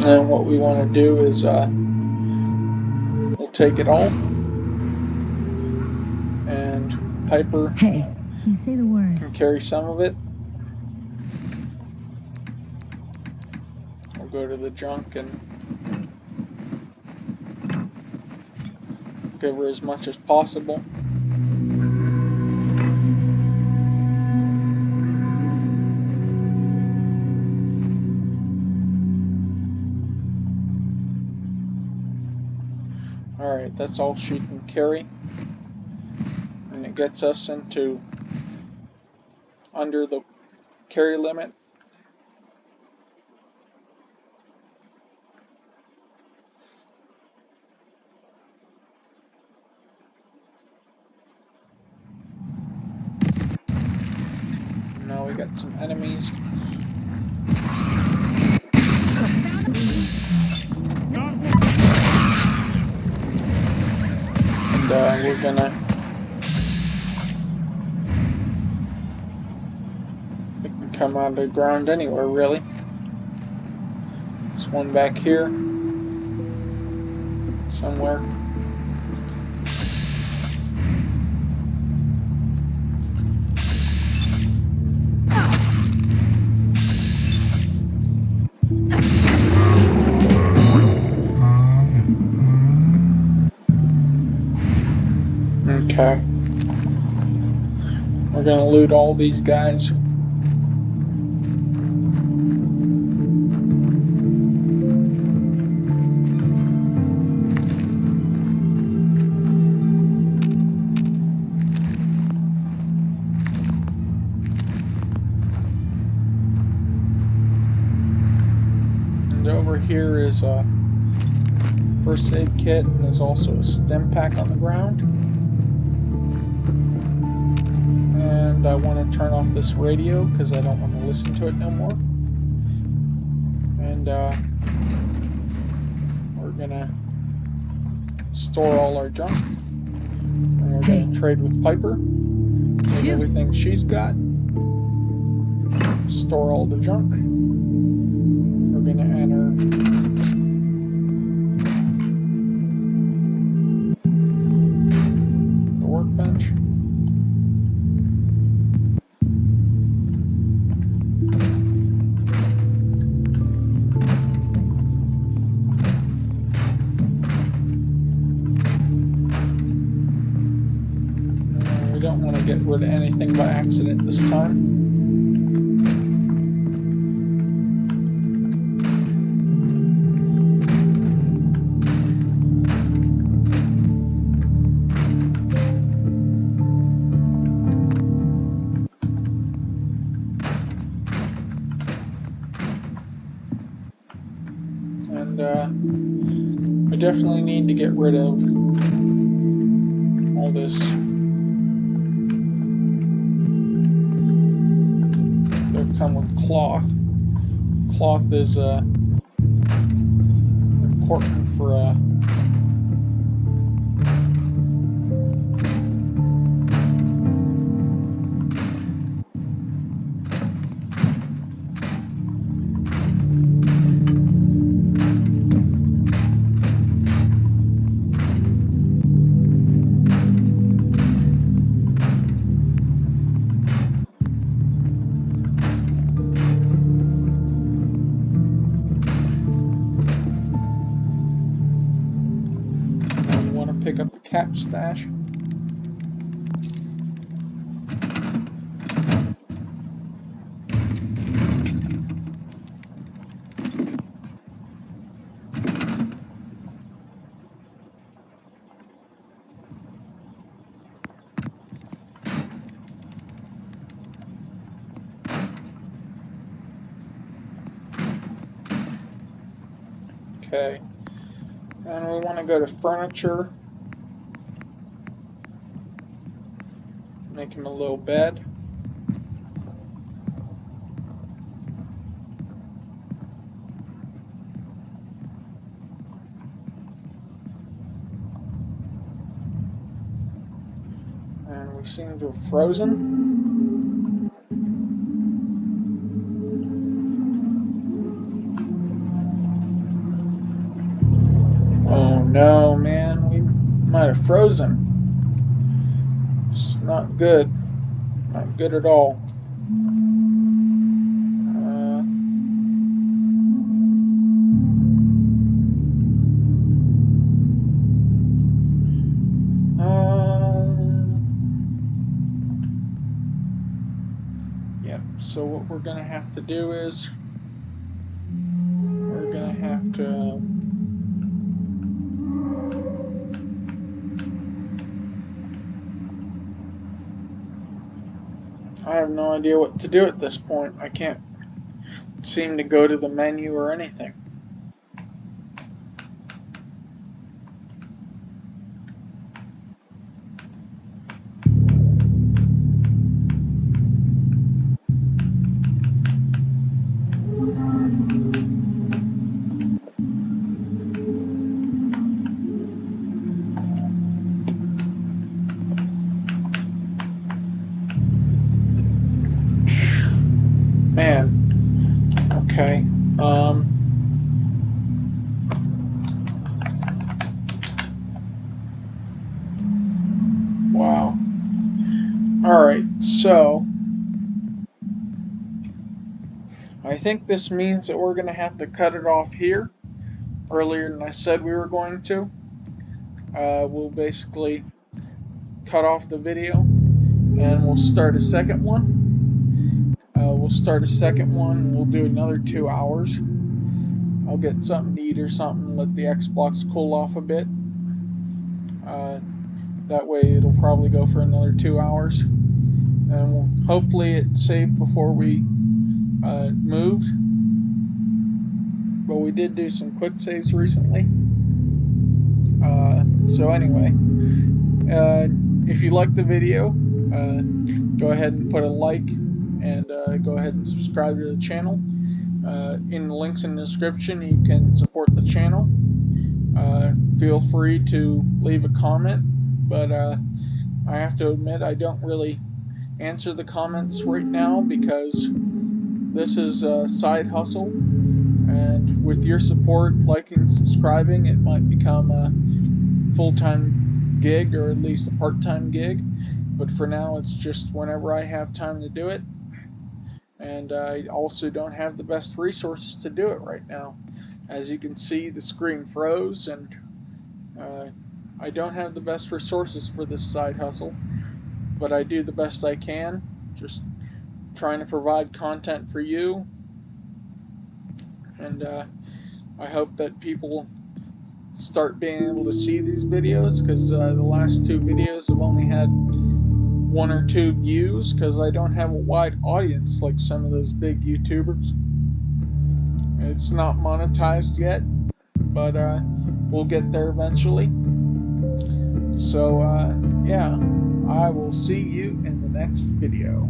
And what we want to do is we'll take it all, and Piper Hey, you say the word. can carry some of it. We'll go to the junk and give her as much as possible. Alright, that's all she can carry. And it gets us into under the carry limit. Now we got some enemies. And we're gonna come out of the ground anywhere, really. There's one back here somewhere. Okay. We're gonna loot all these guys. And over here is a first aid kit, and there's also a stim pack on the ground. And I want to turn off this radio because I don't want to listen to it no more. And we're gonna store all our junk, and we're gonna trade with Piper. Take everything she's got. Store all the junk. We're gonna enter the workbench. We don't want to get rid of anything by accident this time. I definitely need to get rid of all this. They come with cloth. Cloth is important for pick up the cap stash. Okay, and we want to go to furniture. Make him a little bed. And we seem to have frozen. Oh no, man, we might have frozen. It's not good. Not good at all. Yep, so what we're going to have to do is we're going to have to I have no idea what to do at this point. I can't seem to go to the menu or anything. Man, okay. Wow. Alright, so I think this means that we're going to have to cut it off here earlier than I said we were going to. We'll basically cut off the video and we'll start a second one. We'll start a second one and we'll do another 2 hours. I'll get something to eat or something, let the Xbox cool off a bit. That way it'll probably go for another 2 hours. And hopefully it saved before we moved. But we did do some quick saves recently. So anyway, if you liked the video, go ahead and put a like and go ahead and subscribe to the channel. In the links in the description, you can support the channel. Feel free to leave a comment, but I have to admit I don't really answer the comments right now because this is a side hustle, and with your support, liking, subscribing, it might become a full-time gig or at least a part-time gig, but for now it's just whenever I have time to do it, and I also don't have the best resources to do it right now. As you can see, the screen froze, and I don't have the best resources for this side hustle, but I do the best I can, just trying to provide content for you, and I hope that people start being able to see these videos, because the last 2 videos have only had 1 or 2 views, because I don't have a wide audience like some of those big YouTubers. It's not monetized yet, but we'll get there eventually. So yeah, I will see you in the next video.